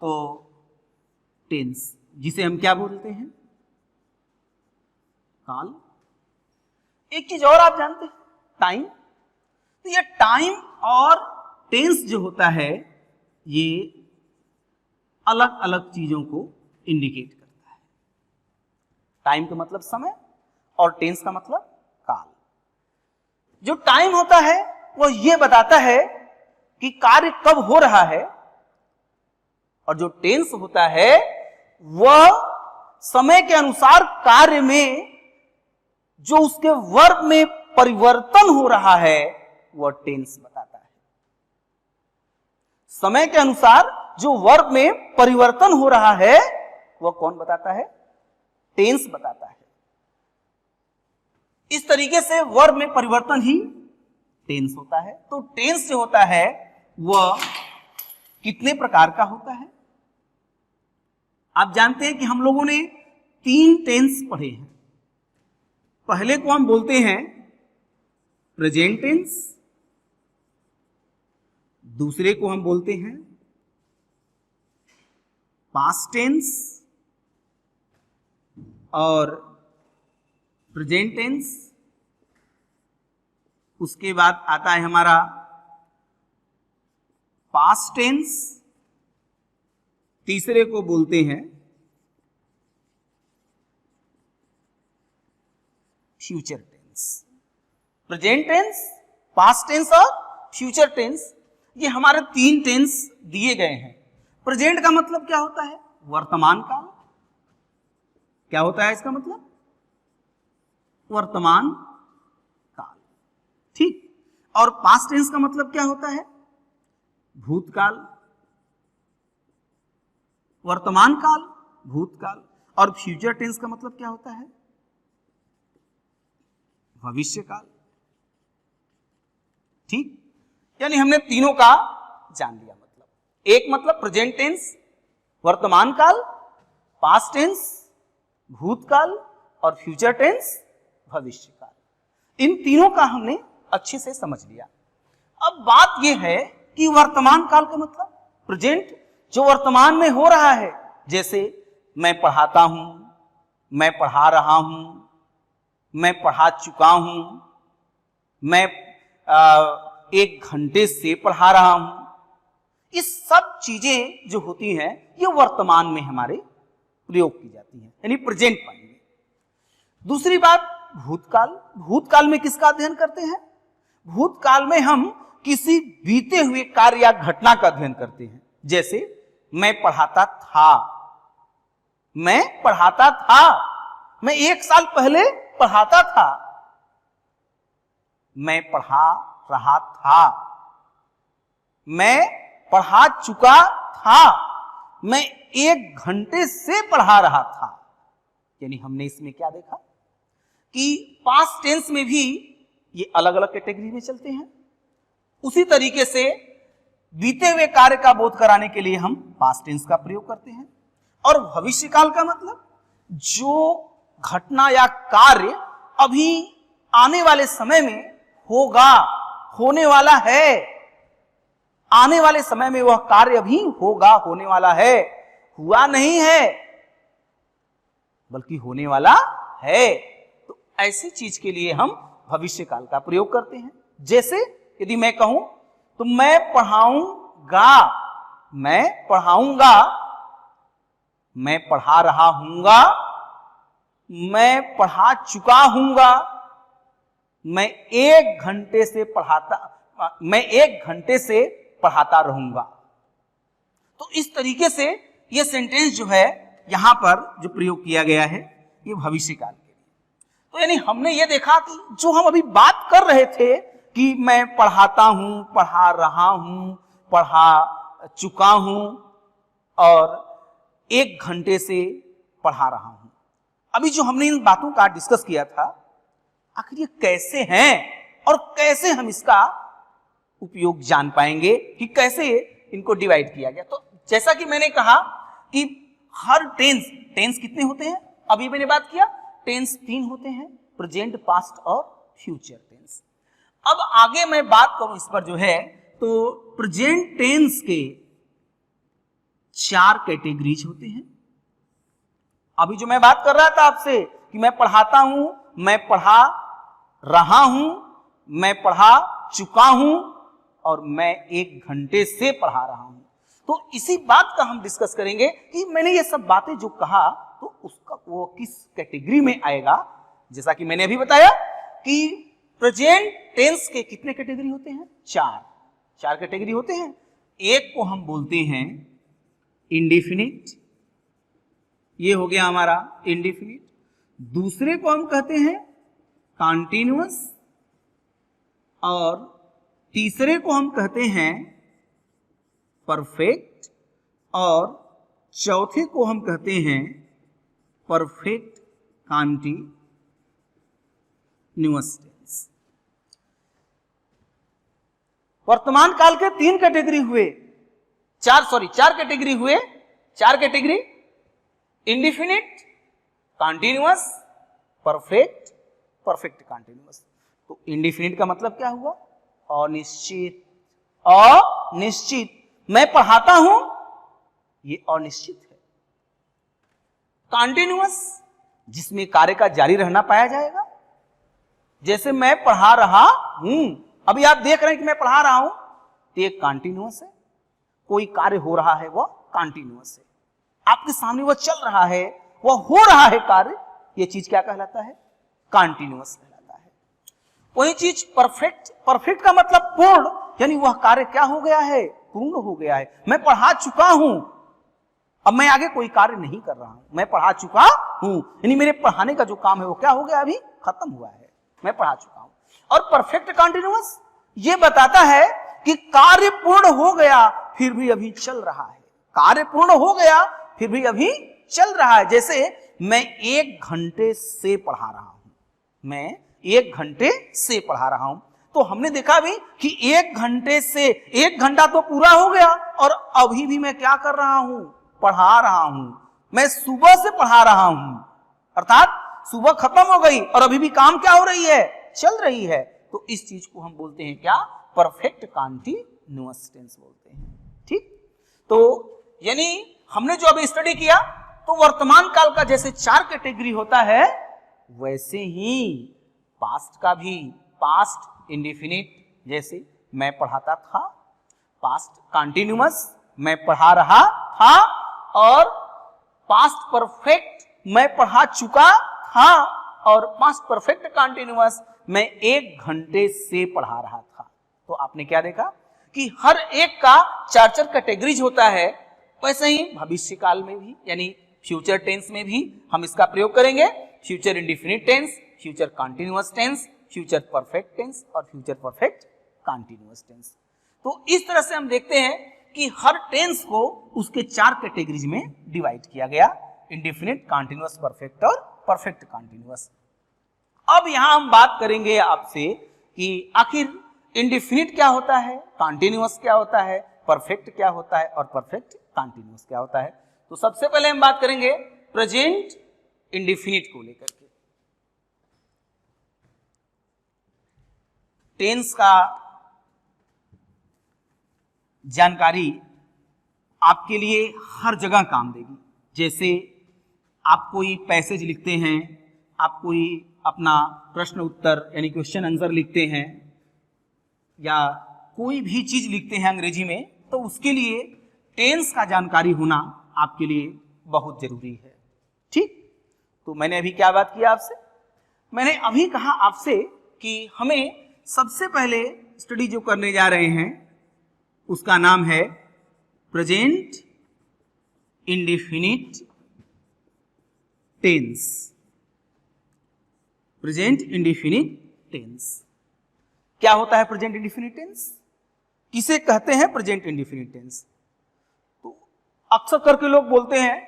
तो टेंस, जिसे हम क्या बोलते हैं, काल। एक चीज और आप जानते हैं, टाइम। तो ये टाइम और टेंस जो होता है ये अलग अलग चीजों को इंडिकेट करता है। टाइम का मतलब समय और टेंस का मतलब काल। जो टाइम होता है वो ये बताता है कि कार्य कब हो रहा है, और जो टेंस होता है वह समय के अनुसार कार्य में जो उसके वर्ब में परिवर्तन हो रहा है वह टेंस बताता है। समय के अनुसार जो वर्ब में परिवर्तन हो रहा है वह कौन बताता है, टेंस बताता है। इस तरीके से वर्ब में परिवर्तन ही टेंस होता है। तो टेंस जो होता है वह कितने प्रकार का होता है? आप जानते हैं कि हम लोगों ने 3 टेंस पढ़े हैं। पहले को हम बोलते हैं प्रेजेंट टेंस, दूसरे को हम बोलते हैं पास्ट टेंस, और प्रेजेंट टेंस, उसके बाद आता है हमारा पास्ट टेंस, तीसरे को बोलते हैं future tense. Present tense, past tense और फ्यूचर टेंस, ये हमारे 3 टेंस दिए गए हैं। प्रेजेंट का मतलब क्या होता है, वर्तमान काल। क्या होता है इसका मतलब, वर्तमान काल, ठीक। और पास्ट टेंस का मतलब क्या होता है, भूतकाल। वर्तमान काल, भूतकाल। और फ्यूचर टेंस का मतलब क्या होता है, भविष्य काल, ठीक। यानी हमने तीनों का जान लिया। मतलब एक मतलब प्रेजेंट टेंस, वर्तमान काल, पास्ट टेंस, भूतकाल, और फ्यूचर टेंस, भविष्य काल। इन तीनों का हमने अच्छे से समझ लिया। अब बात यह है कि वर्तमान काल का मतलब प्रेजेंट, जो वर्तमान में हो रहा है। जैसे मैं पढ़ाता हूं, मैं पढ़ा रहा हूं, मैं पढ़ा चुका हूं, मैं 1 घंटे से पढ़ा रहा हूं। ये सब चीजें जो होती हैं ये वर्तमान में हमारे प्रयोग की जाती हैं, यानी प्रेजेंट पाएंगे। दूसरी बात भूतकाल। भूतकाल में किसका अध्ययन करते हैं, भूतकाल में हम किसी बीते हुए कार्य या घटना का अध्ययन करते हैं। जैसे मैं पढ़ाता था, मैं पढ़ाता था, मैं 1 साल पहले पढ़ाता था, मैं पढ़ा रहा था, मैं पढ़ा चुका था, मैं 1 घंटे से पढ़ा रहा था। यानी हमने इसमें क्या देखा कि पास्ट टेंस में भी ये अलग अलग कैटेगरी में चलते हैं। उसी तरीके से बीते हुए कार्य का बोध कराने के लिए हम पास्ट टेंस का प्रयोग करते हैं। और भविष्य काल का मतलब जो घटना या कार्य अभी आने वाले समय में होगा, होने वाला है, आने वाले समय में वह कार्य भी होगा, होने वाला है, हुआ नहीं है बल्कि होने वाला है। तो ऐसी चीज के लिए हम भविष्य काल का प्रयोग करते हैं। जैसे यदि मैं कहूं तो मैं पढ़ाऊंगा, मैं पढ़ाऊंगा, मैं पढ़ा रहा हूंगा, मैं पढ़ा चुका हूंगा, मैं 1 घंटे से पढ़ाता रहूंगा। तो इस तरीके से यह सेंटेंस जो है यहां पर जो प्रयोग किया गया है ये भविष्य काल के लिए। तो यानी हमने ये देखा कि जो हम अभी बात कर रहे थे कि मैं पढ़ाता हूं, पढ़ा रहा हूं, पढ़ा चुका हूं और 1 घंटे से पढ़ा रहा हूं, अभी जो हमने इन बातों का डिस्कस किया था, आखिर ये कैसे हैं और कैसे हम इसका उपयोग जान पाएंगे कि कैसे इनको डिवाइड किया गया। तो जैसा कि मैंने कहा कि हर टेंस कितने होते हैं, अभी मैंने बात किया टेंस 3 होते हैं, प्रेजेंट, पास्ट और फ्यूचर टेंस। अब आगे मैं बात करूं इस पर जो है, तो प्रेजेंट टेंस के 4 कैटेगरीज होते हैं। अभी जो मैं बात कर रहा था आपसे कि मैं पढ़ाता हूं, मैं पढ़ा रहा हूं, मैं पढ़ा चुका हूं और मैं 1 घंटे से पढ़ा रहा हूं, तो इसी बात का हम डिस्कस करेंगे कि मैंने ये सब बातें जो कहा तो उसका वो किस कैटेगरी में आएगा। जैसा कि मैंने अभी बताया कि प्रेजेंट टेंस के कितने कैटेगरी होते हैं? 4 कैटेगरी होते हैं। एक को हम बोलते हैं इंडेफिनिट, ये हो गया हमारा इंडेफिनिट। दूसरे को हम कहते हैं कॉन्टिन्यूअस और तीसरे को हम कहते हैं परफेक्ट और चौथे को हम कहते हैं परफेक्ट कॉन्टिन्यूअस टेंस। वर्तमान काल के 3 कैटेगरी हुए, 4 कैटेगरी हुए। 4 category indefinite, continuous, perfect, perfect continuous. तो इंडेफिनिट का मतलब क्या हुआ? अनिश्चित। अनिश्चित, मैं पढ़ाता हूं, ये अनिश्चित है। कॉन्टिन्यूअस, जिसमें कार्य का जारी रहना पाया जाएगा। जैसे मैं पढ़ा रहा हूं, अभी आप देख रहे हैं कि मैं पढ़ा रहा हूं, तो ये कॉन्टिन्यूअस है। कोई कार्य हो रहा है, वह कॉन्टिन्यूअस है। आपके सामने वह चल रहा है, वह हो रहा है कार्य, यह चीज क्या कहलाता है? कॉन्टिन्यूअस कहलाता है। वही चीज परफेक्ट, परफेक्ट का मतलब पूर्ण, यानी वह कार्य क्या हो गया है? पूर्ण हो गया है। मैं पढ़ा चुका हूं, अब मैं आगे कोई कार्य नहीं कर रहा हूं, मैं पढ़ा चुका हूं, यानी मेरे पढ़ाने का जो काम है वो क्या हो गया? अभी खत्म हुआ है, मैं पढ़ा चुका हूं। और परफेक्ट कॉन्टिन्यूअस ये बताता है कि कार्य पूर्ण हो गया फिर भी अभी चल रहा है। कार्य पूर्ण हो गया फिर भी अभी चल रहा है। जैसे मैं 1 घंटे से पढ़ा रहा हूं, मैं 1 घंटे से पढ़ा रहा हूं, तो हमने देखा भी कि 1 घंटे से 1 घंटा तो पूरा हो गया और अभी भी मैं क्या कर रहा हूं? पढ़ा रहा हूं। मैं सुबह से पढ़ा रहा हूं, अर्थात सुबह खत्म हो गई और अभी भी काम क्या हो रही है? चल रही है। तो इस चीज को हम बोलते हैं क्या? परफेक्ट कॉन्टिन्यूअस टेंस बोलते हैं। ठीक, तो यानी हमने जो अभी स्टडी किया, तो वर्तमान काल का जैसे 4 कैटेगरी होता है, वैसे ही पास्ट का भी। पास्ट इंडेफिनिट, जैसे मैं पढ़ाता था। पास्ट कॉन्टिन्यूअस, मैं पढ़ा रहा था। और पास्ट परफेक्ट, मैं पढ़ा चुका था। और पास्ट परफेक्ट कॉन्टिन्यूअस, मैं 1 घंटे से पढ़ा रहा था। तो आपने क्या देखा कि हर एक का 4 कैटेगरीज होता है। वैसे ही भविष्य काल में भी, यानी फ्यूचर टेंस में भी हम इसका प्रयोग करेंगे। Future indefinite tense, future continuous tense, future perfect tense और फ्यूचर परफेक्ट कॉन्टिन्यूअस टेंस। तो इस तरह से हम देखते हैं कि हर टेंस को उसके 4 कैटेगरीज में डिवाइड किया गया, इंडेफिनिट, कॉन्टिन्यूअस, परफेक्ट और परफेक्ट कॉन्टिन्यूअस। अब यहां हम बात करेंगे आपसे कि आखिर इंडेफिनिट क्या होता है, कॉन्टिन्यूअस क्या होता है, परफेक्ट क्या होता है और परफेक्ट कॉन्टिन्यूअस क्या होता है। तो सबसे पहले हम बात करेंगे प्रेजेंट इंडेफिनिट को लेकर के। टेंस का जानकारी आपके लिए हर जगह काम देगी। जैसे आप कोई पैसेज लिखते हैं, आप कोई अपना प्रश्न उत्तर यानी क्वेश्चन आंसर लिखते हैं, या कोई भी चीज लिखते हैं अंग्रेजी में, तो उसके लिए टेंस का जानकारी होना आपके लिए बहुत जरूरी है। ठीक, तो मैंने अभी क्या बात किया आपसे? मैंने अभी कहा आपसे कि हमें सबसे पहले स्टडी जो करने जा रहे हैं उसका नाम है present indefinite tense. Present indefinite tense क्या होता है? प्रेजेंट इंडेफिनिट टेंस किसे कहते हैं? Present indefinite tense. तो अक्सर करके लोग बोलते हैं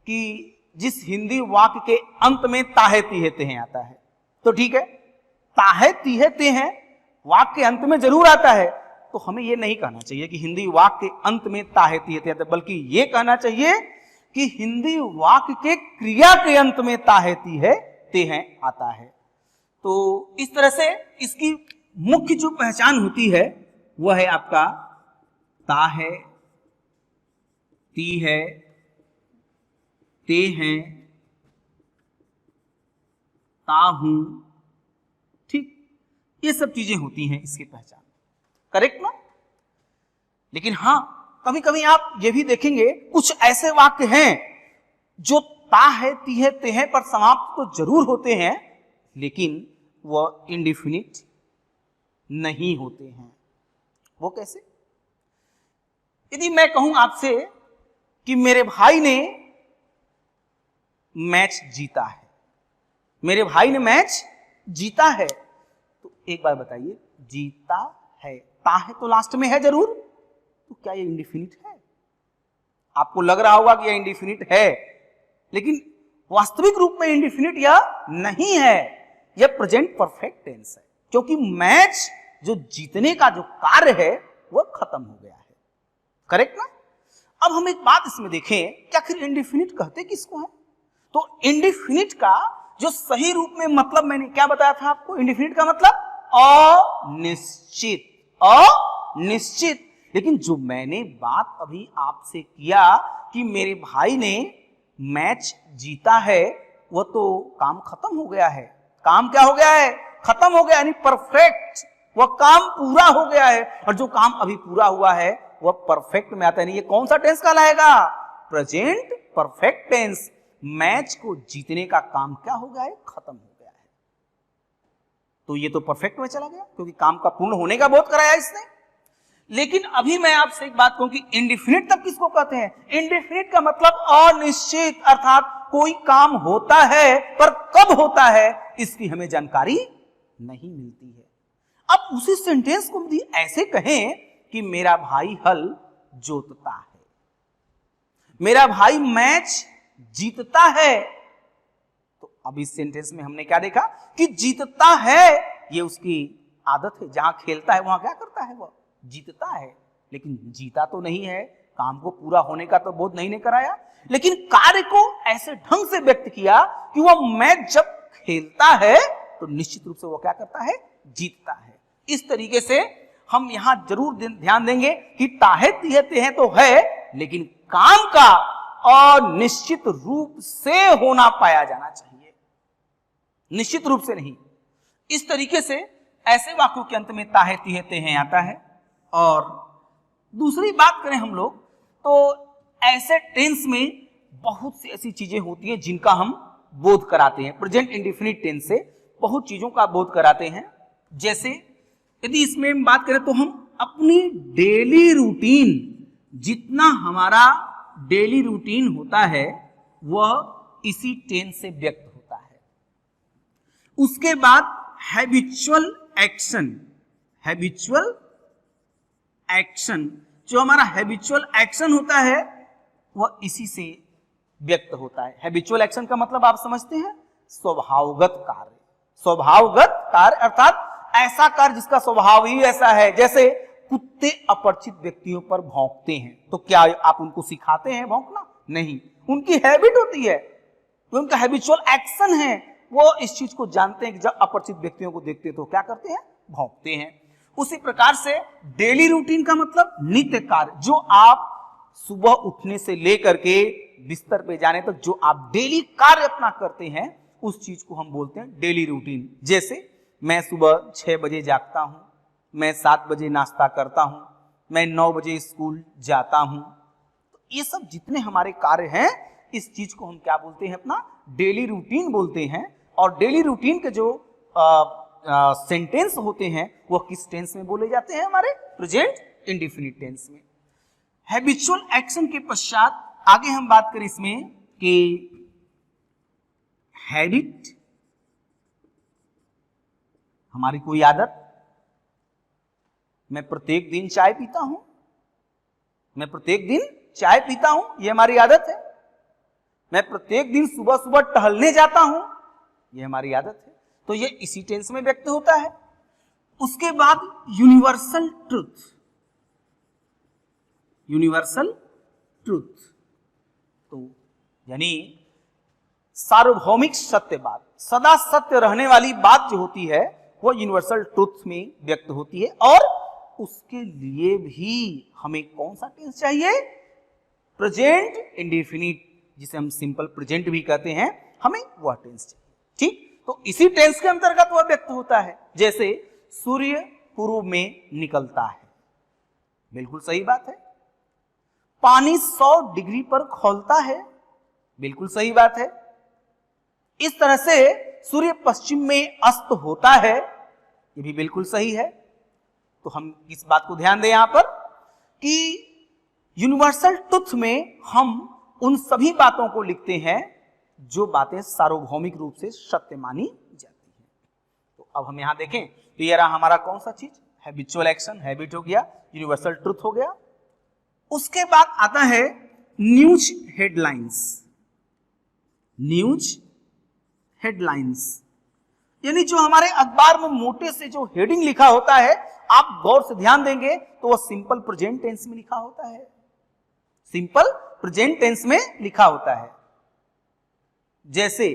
कि जिस हिंदी वाक्य के अंत में ताहे तीहे तेहे आता है, तो ठीक है, ताहे तीहे तेहे वाक्य के अंत में जरूर आता है। तो हमें यह नहीं कहना चाहिए कि हिंदी वाक्य के अंत में ताहे तीहे तेहे आता है, बल्कि यह कहना चाहिए कि हिंदी वाक्य के क्रिया के अंत में ताहे तीहे तेहे आता है। तो इस तरह से इसकी मुख्य जो पहचान होती है वह है आपका ताहे ती है, ते हैं, ता हूं, ठीक, ये सब चीजें होती हैं इसकी पहचान। करेक्ट ना? लेकिन हां, कभी कभी आप ये भी देखेंगे कुछ ऐसे वाक्य हैं जो ता है, ती है, ते हैं पर समाप्त तो जरूर होते हैं, लेकिन वह इंडिफिनिट नहीं होते हैं। वो कैसे? यदि मैं कहूं आपसे कि मेरे भाई ने मैच जीता है, मेरे भाई ने मैच जीता है, तो एक बार बताइए, जीता है, ता है तो लास्ट में है जरूर, तो क्या ये इंडिफिनिट है? आपको लग रहा होगा कि यह इंडिफिनिट है, लेकिन वास्तविक रूप में इंडिफिनिट या नहीं है, यह प्रेजेंट परफेक्ट टेंस है, क्योंकि मैच जो जीतने का जो कार्य है वह खत्म हो गया है। करेक्ट ना? अब हम एक बात इसमें देखें कि आखिर इंडिफिनिट कहते किसको है? तो इंडिफिनिट का जो सही रूप में मतलब मैंने क्या बताया था आपको? इंडिफिनिट का मतलब अनिश्चित, अनिश्चित। लेकिन जो मैंने बात अभी आपसे किया कि मेरे भाई ने मैच जीता है, वह तो काम खत्म हो गया है। काम क्या हो गया है? खत्म हो गया, यानी परफेक्ट, वह काम पूरा हो गया है। और जो काम अभी पूरा हुआ है वह परफेक्ट में आता है। नहीं, ये कौन सा टेंस कहलाएगा? Present perfect tense. मैच को जीतने का काम क्या हो गया है? खत्म हो गया है। तो ये तो परफेक्ट में चला गया, क्योंकि काम का पूर्ण होने का बोध कराया इसने। लेकिन अभी मैं आपसे एक बात कहूं कि इंडिफिनिट तब किसको कहते हैं? इंडिफिनिट का मतलब अनिश्चित, अर्थात कोई काम होता है पर कब होता है इसकी हमें जानकारी नहीं मिलती है। अब उसी सेंटेंस को भी ऐसे कहें कि मेरा भाई हल जोतता है, मेरा भाई मैच जीतता है, तो अब इस सेंटेंस में हमने क्या देखा कि जीतता है ये उसकी आदत है। जहां खेलता है वहां क्या करता है? वह जीतता है, लेकिन जीता तो नहीं है, काम को पूरा होने का तो बोध नहीं ने कराया, लेकिन कार्य को ऐसे ढंग से व्यक्त किया कि वह मैच जब खेलता है तो निश्चित रूप से वो क्या करता है? जीतता है। इस तरीके से हम यहां जरूर ध्यान देंगे कि ताहे तिहते हैं तो है, लेकिन काम का अनिश्चित रूप से होना पाया जाना चाहिए, निश्चित रूप से नहीं। इस तरीके से ऐसे वाक्यों के अंत में ताहे तिहते हैं आता है। और दूसरी बात करें हम लोग तो ऐसे टेंस में बहुत सी ऐसी चीजें होती हैं जिनका हम बोध कराते हैं। प्रेजेंट इंडेफिनिट टेंस से बहुत चीजों का बोध कराते हैं। जैसे यदि इसमें हम बात करें तो हम अपनी डेली रूटीन, जितना हमारा डेली रूटीन होता है वह इसी टेंस से व्यक्त होता है। उसके बाद हैबिचुअल एक्शन, हैबिचुअल एक्शन, जो हमारा हैबिचुअल एक्शन होता है वह इसी से व्यक्त होता है। हैबिचुअल एक्शन का मतलब आप समझते हैं? स्वभावगत कार्य, स्वभावगत कार्य अर्थात ऐसा कार्य जिसका स्वभाव ही ऐसा है। जैसे कुत्ते अपरिचित व्यक्तियों पर भौंकते हैं, तो क्या आप उनको सिखाते हैं भौंकना? नहीं, उनकी हैबिट होती है, तो उनका हैबिचुअल एक्शन है। वो इस चीज को जानते हैं कि जब अपरिचित व्यक्तियों को देखते हैं तो क्या करते हैं? भौंकते हैं। उसी प्रकार से डेली रूटीन का मतलब नित्य कार्य, जो आप सुबह उठने से लेकर के बिस्तर पे जाने तक जो आप डेली कार्य अपना करते हैं उस चीज को हम बोलते हैं डेली रूटीन। जैसे मैं सुबह 6 बजे जागता हूं, मैं 7 बजे नाश्ता करता हूं, मैं 9 बजे स्कूल जाता हूं। तो ये सब जितने हमारे कार्य हैं इस चीज को हम क्या बोलते हैं? अपना डेली रूटीन बोलते हैं। और डेली रूटीन के जो सेंटेंस होते हैं वो किस टेंस में बोले जाते हैं? हमारे प्रेजेंट इंडेफिनिट टेंस में। हैबिचुअल एक्शन के पश्चात आगे हम बात करें इसमें कि हैबिट, हमारी कोई आदत। मैं प्रत्येक दिन चाय पीता हूं, मैं प्रत्येक दिन चाय पीता हूं, यह हमारी आदत है। मैं प्रत्येक दिन सुबह सुबह टहलने जाता हूं, यह हमारी आदत है। तो यह इसी टेंस में व्यक्त होता है। उसके बाद यूनिवर्सल ट्रुथ, यूनिवर्सल ट्रुथ, तो यानी सार्वभौमिक सत्य बात, सदा सत्य रहने वाली बात जो होती है वो यूनिवर्सल ट्रुथ में व्यक्त होती है। और उसके लिए भी हमें कौन सा टेंस चाहिए? प्रेजेंट इंडेफिनिट, जिसे हम सिंपल प्रेजेंट भी कहते हैं, हमें वह टेंस चाहिए। ठीक, तो इसी टेंस के अंतर्गत वह व्यक्त होता है। जैसे सूर्य पूर्व में निकलता है, बिल्कुल सही बात है। पानी 100 डिग्री पर खौलता है, बिल्कुल सही बात है। इस तरह से सूर्य पश्चिम में अस्त होता है, ये भी बिल्कुल सही है। तो हम इस बात को ध्यान दें यहां पर कि यूनिवर्सल ट्रुथ में हम उन सभी बातों को लिखते हैं जो बातें सार्वभौमिक रूप से सत्य मानी जाती हैं। तो अब हम यहां देखें तो ये रहा हमारा कौन सा चीज, हैबिचुअल एक्शन, हैबिट हो गया, यूनिवर्सल ट्रुथ हो गया। उसके बाद आता है न्यूज हेडलाइंस। न्यूज हेडलाइंस यानी जो हमारे अखबार में मोटे से जो हेडिंग लिखा होता है, आप गौर से ध्यान देंगे तो वह सिंपल प्रेजेंट टेंस में लिखा होता है, सिंपल प्रेजेंट टेंस में लिखा होता है। जैसे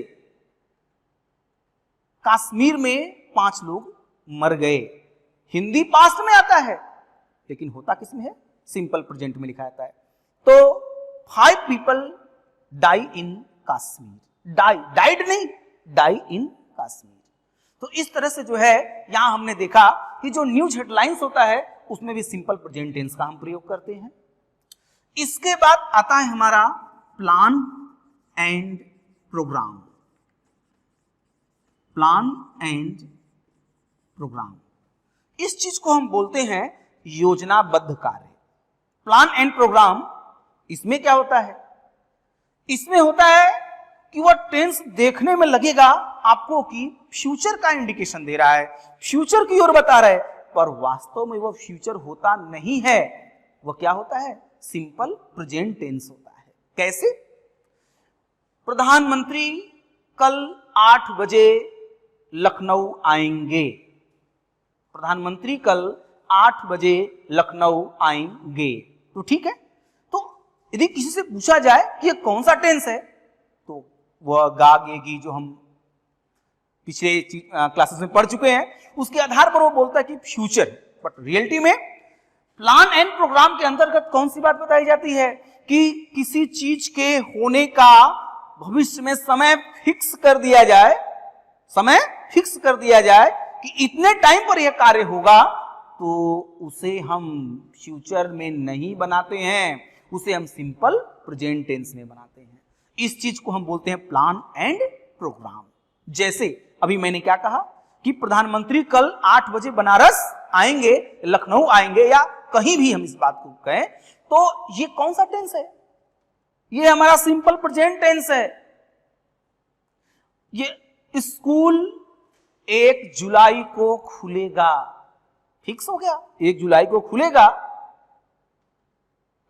कश्मीर में 5 लोग मर गए, हिंदी पास्ट में आता है लेकिन होता किस में है, सिंपल प्रेजेंट में लिखा जाता है। तो 5 पीपल डाई इन कश्मीर, डाइड नहीं, डाई इन कश्मीर। तो इस तरह से जो है यहां हमने देखा कि जो न्यूज हेडलाइंस होता है उसमें भी सिंपल प्रेजेंट टेंस का हम प्रयोग करते हैं। इसके बाद आता है हमारा plan and program. Plan and program, इस चीज को हम बोलते हैं योजनाबद्ध कार्य। प्लान एंड प्रोग्राम, इसमें क्या होता है, इसमें होता है कि वह टेंस देखने में लगेगा आपको कि फ्यूचर का इंडिकेशन दे रहा है, फ्यूचर की ओर बता रहा है, पर वास्तव में वह फ्यूचर होता नहीं है। वह क्या होता है, सिंपल प्रेजेंट टेंस होता है। कैसे, प्रधानमंत्री कल 8 बजे लखनऊ आएंगे, प्रधानमंत्री कल 8 बजे लखनऊ आएंगे। तो ठीक है, तो यदि किसी से पूछा जाए कि यह कौन सा टेंस है, तो वह गा गेगी जो हम पिछले क्लासेस में पढ़ चुके हैं, उसके आधार पर वो बोलता है कि फ्यूचर। बट रियलिटी में प्लान एंड प्रोग्राम के अंतर्गत कौन सी बात बताई जाती है कि किसी चीज के होने का भविष्य में समय फिक्स कर दिया जाए, समय फिक्स कर दिया जाए कि इतने टाइम पर यह कार्य होगा, तो उसे हम फ्यूचर में नहीं बनाते हैं, उसे हम सिंपल प्रेजेंट टेंस में बनाते हैं। इस चीज को हम बोलते हैं प्लान एंड प्रोग्राम। जैसे अभी मैंने क्या कहा कि प्रधानमंत्री कल 8 बजे बनारस आएंगे, लखनऊ आएंगे, या कहीं भी हम इस बात को कहें, तो ये कौन सा टेंस है, ये हमारा सिंपल प्रेजेंट टेंस है। ये स्कूल 1 जुलाई को खुलेगा, फिक्स हो गया, 1 जुलाई को खुलेगा।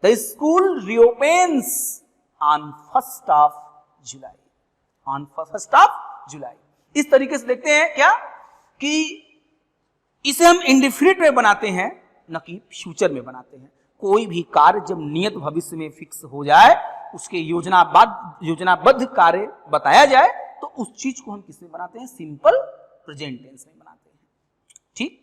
The school reopens on 1st of July, on 1st of July। इस तरीके से देखते हैं क्या कि इसे हम इंडेफिनिट में बनाते हैं, न कि फ्यूचर में बनाते हैं। कोई भी कार्य जब नियत भविष्य में फिक्स हो जाए, उसके योजनाबद्ध कार्य बताया जाए, तो उस चीज को हम किस में बनाते हैं, सिंपल प्रेजेंट टेंस में बनाते हैं। ठीक,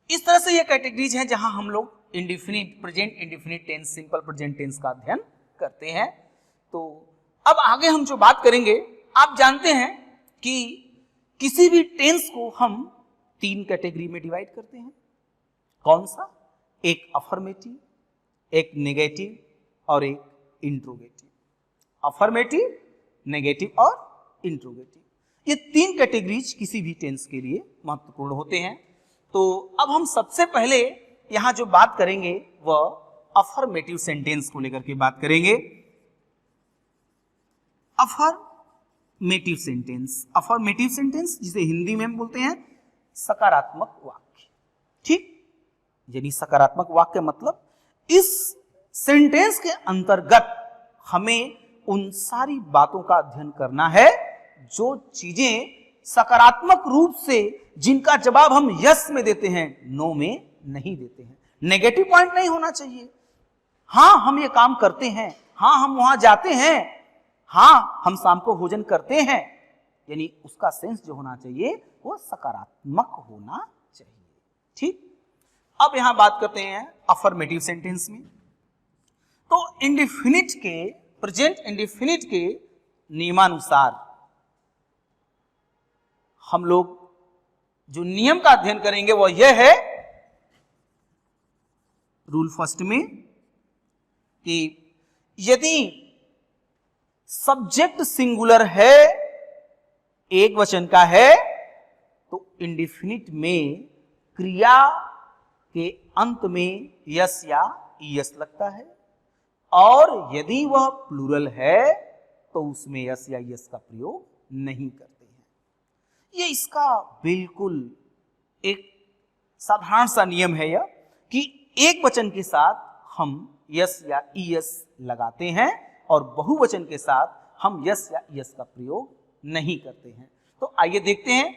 इस तरह से ये कैटेगरीज हैं जहां हम लोग indefinite, present indefinite tense, simple present tense का अध्ययन करते हैं। तो अब आगे हम जो बात करेंगे, आप जानते हैं कि किसी भी टेंस को हम 3 कैटेगरी में डिवाइड करते हैं। कौन सा, एक अफर्मेटिव, एक नेगेटिव और एक इंट्रोगेटिव। अफर्मेटिव, नेगेटिव और इंट्रोगेटिव, ये 3 कैटेगरीज किसी भी टेंस के लिए महत्वपूर्ण होते हैं। तो अब हम सबसे पहले यहां जो बात करेंगे वह अफर्मेटिव सेंटेंस को लेकर के बात करेंगे। अफर्मेटिव सेंटेंस, अफर्मेटिव सेंटेंस जिसे हिंदी में हम बोलते हैं सकारात्मक वाक्य। ठीक, यानी सकारात्मक वाक्य मतलब इस सेंटेंस के अंतर्गत हमें उन सारी बातों का अध्ययन करना है जो चीजें सकारात्मक रूप से, जिनका जवाब हम यस में देते हैं, नो में नहीं देते हैं। नेगेटिव पॉइंट नहीं होना चाहिए। हाँ हम ये काम करते हैं, हाँ हम वहां जाते हैं, हाँ हम शाम को भोजन करते हैं, यानी उसका सेंस जो होना चाहिए वो सकारात्मक होना चाहिए। ठीक, अब यहां बात करते हैं अफर्मेटिव सेंटेंस में। तो इंडेफिनिट के, प्रेजेंट इंडेफिनिट के नियमानुसार हम लोग जो नियम का अध्ययन करेंगे वह यह है, रूल फर्स्ट में, कि यदि सब्जेक्ट सिंगुलर है, एक वचन का है, तो इंडेफिनिट में क्रिया के अंत में यस या ईएस लगता है, और यदि वह प्लूरल है तो उसमें यस या ईएस का प्रयोग नहीं करते हैं। ये इसका बिल्कुल एक साधारण सा नियम है यह, कि एक वचन के साथ हम यस या ईएस लगाते हैं और बहुवचन के साथ हम यस या ईएस का प्रयोग नहीं करते हैं। तो आइए देखते हैं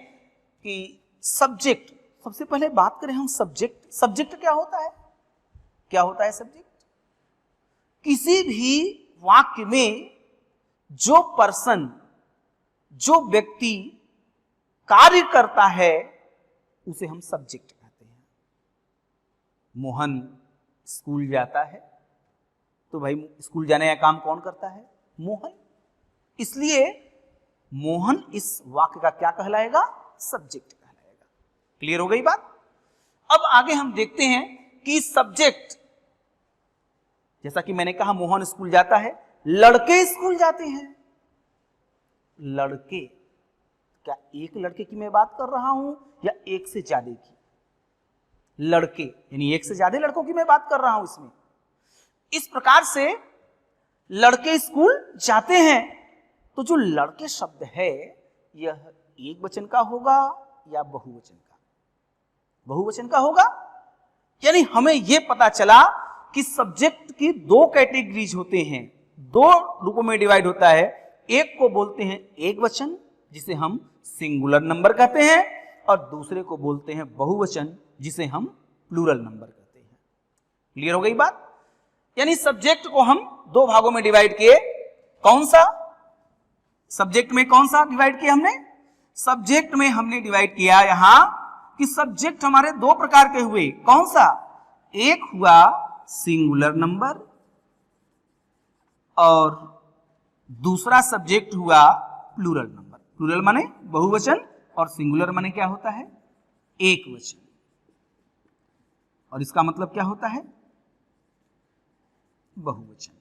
कि सब्जेक्ट, सबसे पहले बात करें हम सब्जेक्ट। सब्जेक्ट क्या होता है? क्या होता है सब्जेक्ट? किसी भी वाक्य में जो पर्सन, जो व्यक्ति कार्य करता है उसे हम सब्जेक्ट कहते हैं। मोहन स्कूल जाता है, तो भाई स्कूल जाने का काम कौन करता है? मोहन। इसलिए मोहन इस वाक्य का क्या कहलाएगा? सब्जेक्ट कहलाएगा। क्लियर हो गई बात? अब आगे हम देखते हैं कि सब्जेक्ट, जैसा कि मैंने कहा मोहन स्कूल जाता है, लड़के स्कूल जाते हैं। लड़के, क्या एक लड़के की मैं बात कर रहा हूं या एक से ज्यादा की? लड़के यानी एक से ज्यादा लड़कों की मैं बात कर रहा हूं इसमें। इस प्रकार से लड़के स्कूल जाते हैं, तो जो लड़के शब्द है यह एक वचन का होगा या बहुवचन का? बहुवचन का होगा। यानी हमें यह पता चला कि सब्जेक्ट की दो कैटेगरीज होते हैं, दो रूपों में डिवाइड होता है। एक को बोलते हैं एक वचन, जिसे हम सिंगुलर नंबर कहते हैं, और दूसरे को बोलते हैं बहुवचन, जिसे हम प्लूरल नंबर कहते हैं। क्लियर हो गई बात? यानी सब्जेक्ट को हम दो भागों में डिवाइड किए। कौन सा? सब्जेक्ट में कौन सा डिवाइड किया हमने? सब्जेक्ट में हमने डिवाइड किया यहां कि सब्जेक्ट हमारे दो प्रकार के हुए। कौन सा? एक हुआ सिंगुलर नंबर और दूसरा सब्जेक्ट हुआ प्लूरल नंबर। प्लूरल माने बहुवचन और सिंगुलर माने क्या होता है? एक वचन। और इसका मतलब क्या होता है? बहुवचन।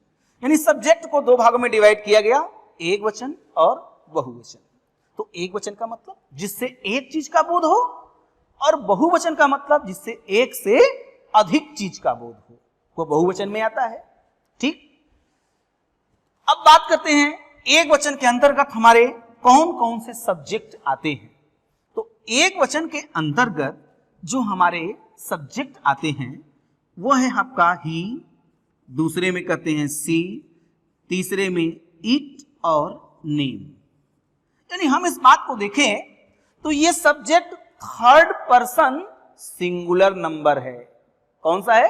यानी सब्जेक्ट को दो भागों में डिवाइड किया गया, एक वचन और बहुवचन। तो एक वचन का मतलब जिससे एक चीज का बोध हो, और बहुवचन का मतलब जिससे एक से अधिक चीज का बोध हो, वो बहुवचन में आता है। ठीक। अब बात करते हैं एक वचन के अंतर्गत हमारे कौन कौन से सब्जेक्ट आते हैं। तो एक वचन के अंतर्गत जो हमारे सब्जेक्ट आते हैं वो है आपका ही, दूसरे में कहते हैं सी, तीसरे में इट और नेम। यानी हम इस बात को देखें तो ये subject third person singular number है। कौन सा है?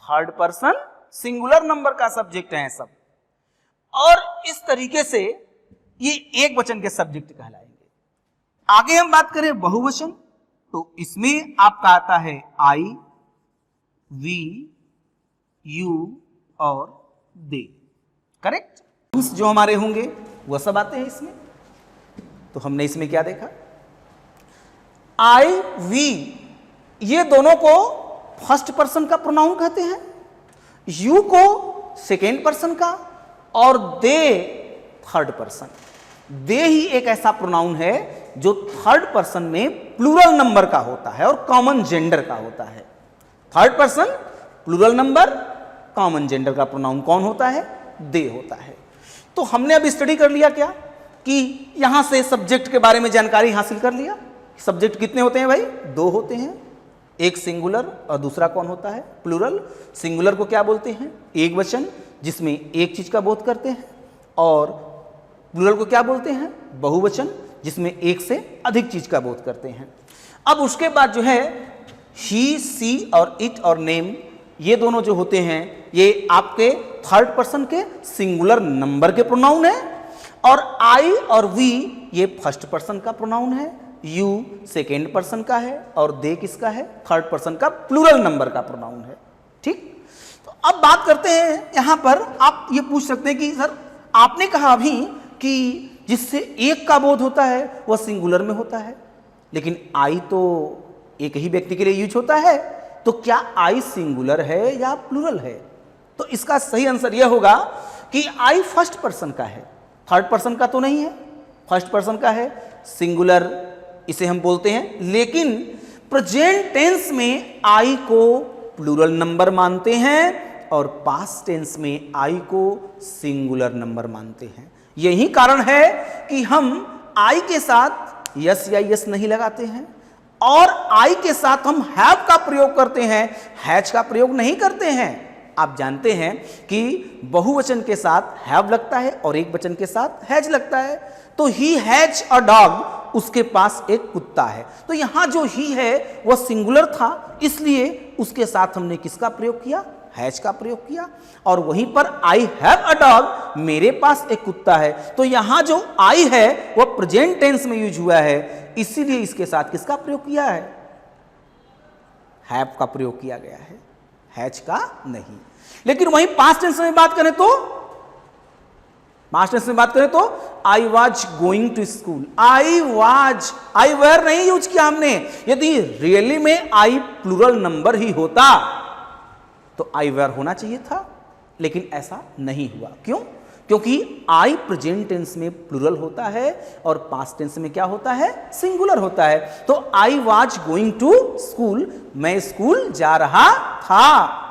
थर्ड पर्सन सिंगुलर नंबर का सब्जेक्ट है सब। और इस तरीके से ये एक वचन के सब्जेक्ट कहलाएंगे। आगे हम बात करें बहुवचन, तो इसमें आपका आता है आई, वी, यू और दे। करेक्ट? जो हमारे होंगे वह सब आते हैं इसमें। तो हमने इसमें क्या देखा? आई, वी, ये दोनों को फर्स्ट पर्सन का प्रोनाउन कहते हैं, यू को सेकेंड पर्सन का, और दे थर्ड पर्सन। दे ही एक ऐसा प्रोनाउन है जो थर्ड पर्सन में प्लूरल नंबर का होता है और कॉमन जेंडर का होता है। Third person plural number, common gender का प्रोनाउन कौन होता है? दे होता है। तो हमने अब स्टडी कर लिया क्या कि यहां से सब्जेक्ट के बारे में जानकारी हासिल कर लिया। सब्जेक्ट कितने होते हैं भाई? दो होते हैं, एक सिंगुलर और दूसरा कौन होता है? प्लूरल। सिंगुलर को क्या बोलते हैं? एक वचन, जिसमें एक चीज का बोध करते हैं, और प्लूरल को क्या बोलते हैं? बहुवचन, जिसमें एक से अधिक चीज का बोध करते हैं। अब उसके बाद जो है ही, सी और इट और नेम, ये दोनों जो होते हैं ये आपके थर्ड पर्सन के सिंगुलर नंबर के प्रोनाउन है, और आई और वी ये फर्स्ट पर्सन का प्रोनाउन है, यू सेकेंड पर्सन का है, और दे किसका है? थर्ड पर्सन का प्लूरल नंबर का प्रोनाउन है। ठीक। तो अब बात करते हैं, यहां पर आप ये पूछ सकते हैं कि सर आपने कहा अभी कि जिससे एक का बोध होता है वह सिंगुलर में होता है, लेकिन आई तो एक ही व्यक्ति के लिए यूज होता है, तो क्या आई सिंगुलर है या प्लूरल है? तो इसका सही आंसर यह होगा कि आई फर्स्ट पर्सन का है, थर्ड पर्सन का तो नहीं है, फर्स्ट पर्सन का है, सिंगुलर इसे हम बोलते हैं। लेकिन प्रेजेंट टेंस में आई को प्लूरल नंबर मानते हैं और पास्ट टेंस में आई को सिंगुलर नंबर मानते हैं। यही कारण है कि हम आई के साथ यस या यस नहीं लगाते हैं और आई के साथ हम हैव का प्रयोग करते हैं, हैज का प्रयोग नहीं करते हैं। आप जानते हैं कि बहुवचन के साथ हैव लगता है और एक वचन के साथ हैज लगता है। तो ही हैज अ डॉग, उसके पास एक कुत्ता है। तो यहां जो ही है वह सिंगुलर था, इसलिए उसके साथ हमने किसका प्रयोग किया? हैज का प्रयोग किया। और वहीं पर आई हैव अ डॉग, मेरे पास एक कुत्ता है, तो यहां जो आई है वह प्रेजेंट टेंस में यूज हुआ है, इसीलिए इसके साथ किसका प्रयोग किया है? हैव का प्रयोग किया गया है, हैज का नहीं। लेकिन वहीं पास्ट टेंस में बात करें तो I was going to school, I were नहीं यूज किया हमने। यदि रियली में आई प्लूरल नंबर ही होता तो आई वेर होना चाहिए था, लेकिन ऐसा नहीं हुआ। क्यों? क्योंकि आई प्रेजेंट टेंस में प्लूरल होता है और पास्ट टेंस में क्या होता है? सिंगुलर होता है। तो I was going to school, मैं स्कूल जा रहा था,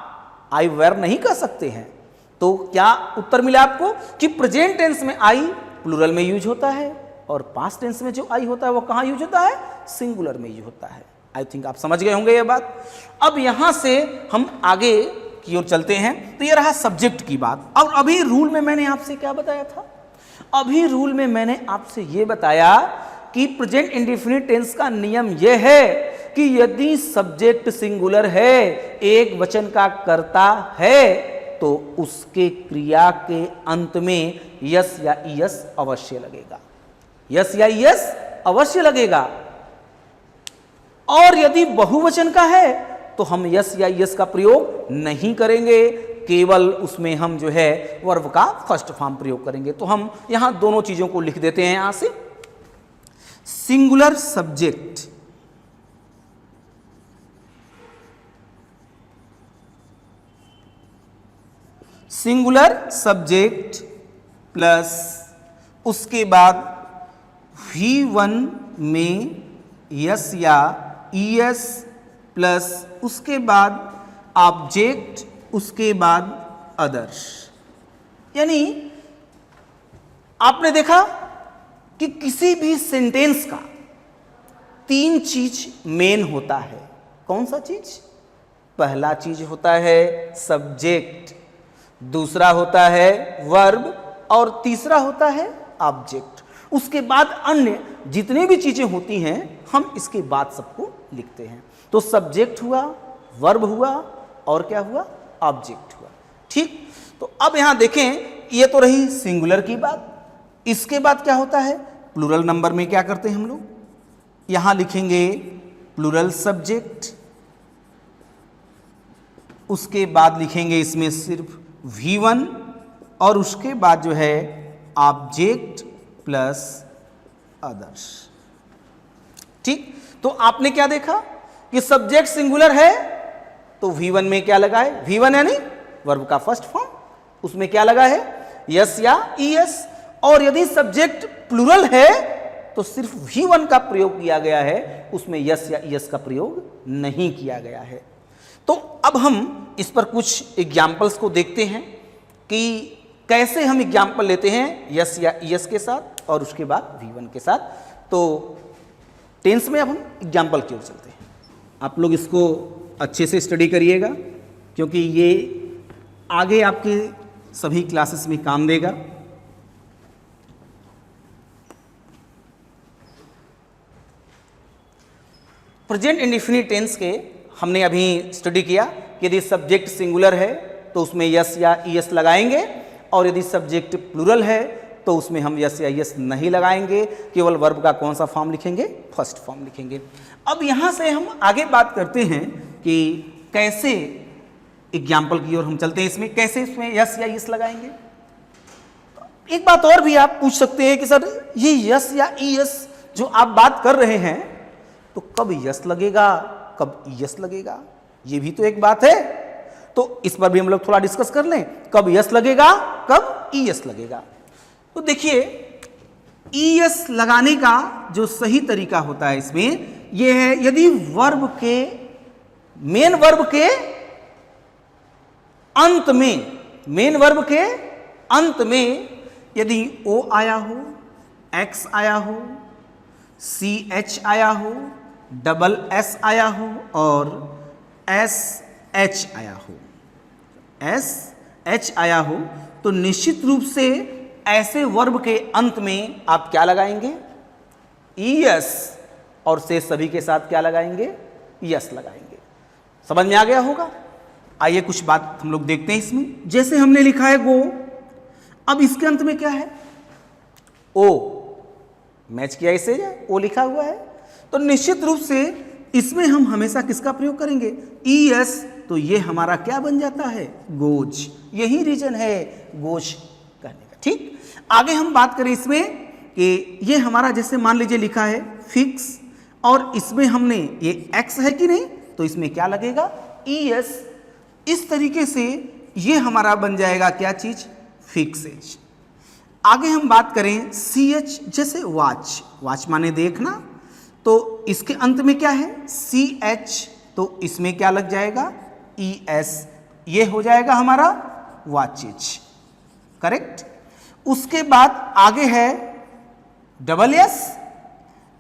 आई वेर नहीं कर सकते हैं। तो क्या उत्तर मिला आपको कि प्रेजेंट टेंस में आई प्लूरल में यूज होता है और पास्ट टेंस में जो आई होता है वो कहां यूज होता है? सिंगुलर में यूज होता है। आई थिंक आप समझ गए होंगे ये बात। अब यहां से हम आगे की ओर चलते हैं। तो ये रहा सब्जेक्ट की बात। और अभी रूल में मैंने आपसे क्या बताया था? अभी रूल में मैंने आपसे ये बताया कि प्रेजेंट इंडेफिनिट टेंस का नियम यह है कि यदि सब्जेक्ट सिंगुलर है, एक वचन का कर्ता है, तो उसके क्रिया के अंत में यस या ईएस अवश्य लगेगा, यस या ईएस अवश्य लगेगा। और यदि बहुवचन का है तो हम यस या यस का प्रयोग नहीं करेंगे, केवल उसमें हम जो है वर्ब का फर्स्ट फॉर्म प्रयोग करेंगे। तो हम यहां दोनों चीजों को लिख देते हैं। यहां से सिंगुलर सब्जेक्ट प्लस उसके बाद V1 में यस या ईएस प्लस उसके बाद ऑब्जेक्ट, उसके बाद अदर्स। यानी आपने देखा कि किसी भी सेंटेंस का 3 चीज मेन होता है। कौन सा चीज? पहला चीज होता है सब्जेक्ट, दूसरा होता है वर्ब और तीसरा होता है ऑब्जेक्ट। उसके बाद अन्य जितने भी चीजें होती हैं हम इसके बाद सबको लिखते हैं। तो सब्जेक्ट हुआ, वर्ब हुआ और क्या हुआ? ऑब्जेक्ट हुआ। ठीक, तो अब यहां देखें, ये तो रही सिंगुलर की बात। इसके बाद क्या होता है? प्लूरल नंबर में क्या करते हैं हम लोग? यहां लिखेंगे प्लूरल सब्जेक्ट, उसके बाद लिखेंगे इसमें सिर्फ V1 और उसके बाद जो है ऑब्जेक्ट प्लस अदर्स। ठीक, तो आपने क्या देखा कि सब्जेक्ट सिंगुलर है तो V1 में क्या लगा है? V1 यानी वर्ब का फर्स्ट फॉर्म, उसमें क्या लगा है? यस या ईएस। और यदि सब्जेक्ट प्लूरल है तो सिर्फ V1 का प्रयोग किया गया है, उसमें यस या ईएस का प्रयोग नहीं किया गया है। तो अब हम इस पर कुछ एग्जाम्पल्स को देखते हैं कि कैसे हम एग्जाम्पल लेते हैं यस या ईएस के साथ और उसके बाद V1 के साथ। तो टेंस में अब हम एग्जाम्पल की ओर चलते हैं। आप लोग इसको अच्छे से स्टडी करिएगा क्योंकि ये आगे आपके सभी क्लासेस में काम देगा। प्रेजेंट इंडेफिनिट टेंस के हमने अभी स्टडी किया कि यदि सब्जेक्ट सिंगुलर है तो उसमें यस या ईएस लगाएंगे और यदि सब्जेक्ट प्लूरल है तो उसमें हम यस या यस नहीं लगाएंगे, केवल वर्ब का कौन सा फॉर्म लिखेंगे? फर्स्ट फॉर्म लिखेंगे। अब यहां से हम आगे बात करते हैं कि कैसे एग्जाम्पल की ओर हम चलते हैं। इसमें कैसे इसमें यस या यस लगाएंगे। एक बात और भी आप पूछ सकते हैं कि सर ये यस या ईएस जो आप बात कर रहे हैं तो कब यस लगेगा कब ईएस लगेगा, ये भी तो एक बात है। तो इस पर भी हम लोग थोड़ा डिस्कस कर लें, कब यस लगेगा कब ईएस लगेगा। तो देखिए ईएस लगाने का जो सही तरीका होता है इसमें यह है, यदि वर्ब के मेन वर्ब के अंत में, मेन वर्ब के अंत में यदि ओ आया हो, एक्स आया हो, सी एच आया हो, डबल एस आया हो और एस एच आया हो, एस एच आया हो, तो निश्चित रूप से ऐसे वर्ब के अंत में आप क्या लगाएंगे, ईएस, और से सभी के साथ क्या लगाएंगे, यस लगाएंगे। समझ में आ गया होगा। आइए कुछ बात हम लोग देखते हैं इसमें। जैसे हमने लिखा है गो, अब इसके अंत में क्या है, ओ, मैच किया इसे, ओ लिखा हुआ है, तो निश्चित रूप से इसमें हम हमेशा किसका प्रयोग करेंगे, ईएस, तो ये हमारा क्या बन जाता है, गोज। यही रीजन है गोज कहने का। ठीक, आगे हम बात करें इसमें कि ये हमारा जैसे मान लीजिए लिखा है फिक्स और इसमें हमने ये एक्स है कि नहीं, तो इसमें क्या लगेगा, ईएस। इस तरीके से ये हमारा बन जाएगा क्या चीज, फिक्सेज। आगे हम बात करें सी एच, जैसे वॉच, वॉच माने देखना, तो इसके अंत में क्या है, सी एच, तो इसमें क्या लग जाएगा, ई एस, ये हो जाएगा हमारा वॉचेज। करेक्ट। उसके बाद आगे है डबल एस,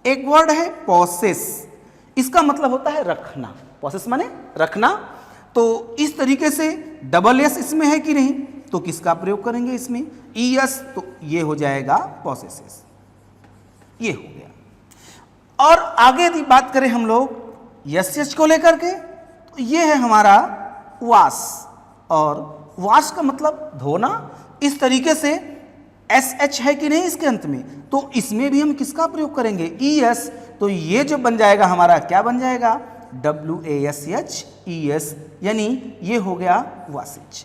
एक वर्ड है पॉसेस, इसका मतलब होता है रखना, पॉसेस माने रखना। तो इस तरीके से डबल एस इसमें है कि नहीं, तो किसका प्रयोग करेंगे इसमें, ईएस, तो ये हो जाएगा पॉसेसेस, ये हो गया। और आगे यदि बात करें हम लोग यस एच को लेकर के, तो ये है हमारा वाश, और वाश का मतलब धोना। इस तरीके से एस एच है कि नहीं इसके अंत में, तो इसमें भी हम किसका प्रयोग करेंगे, ईएस, तो ये जो बन जाएगा हमारा क्या बन जाएगा, WASH ES, यानी ये हो गया वासेज।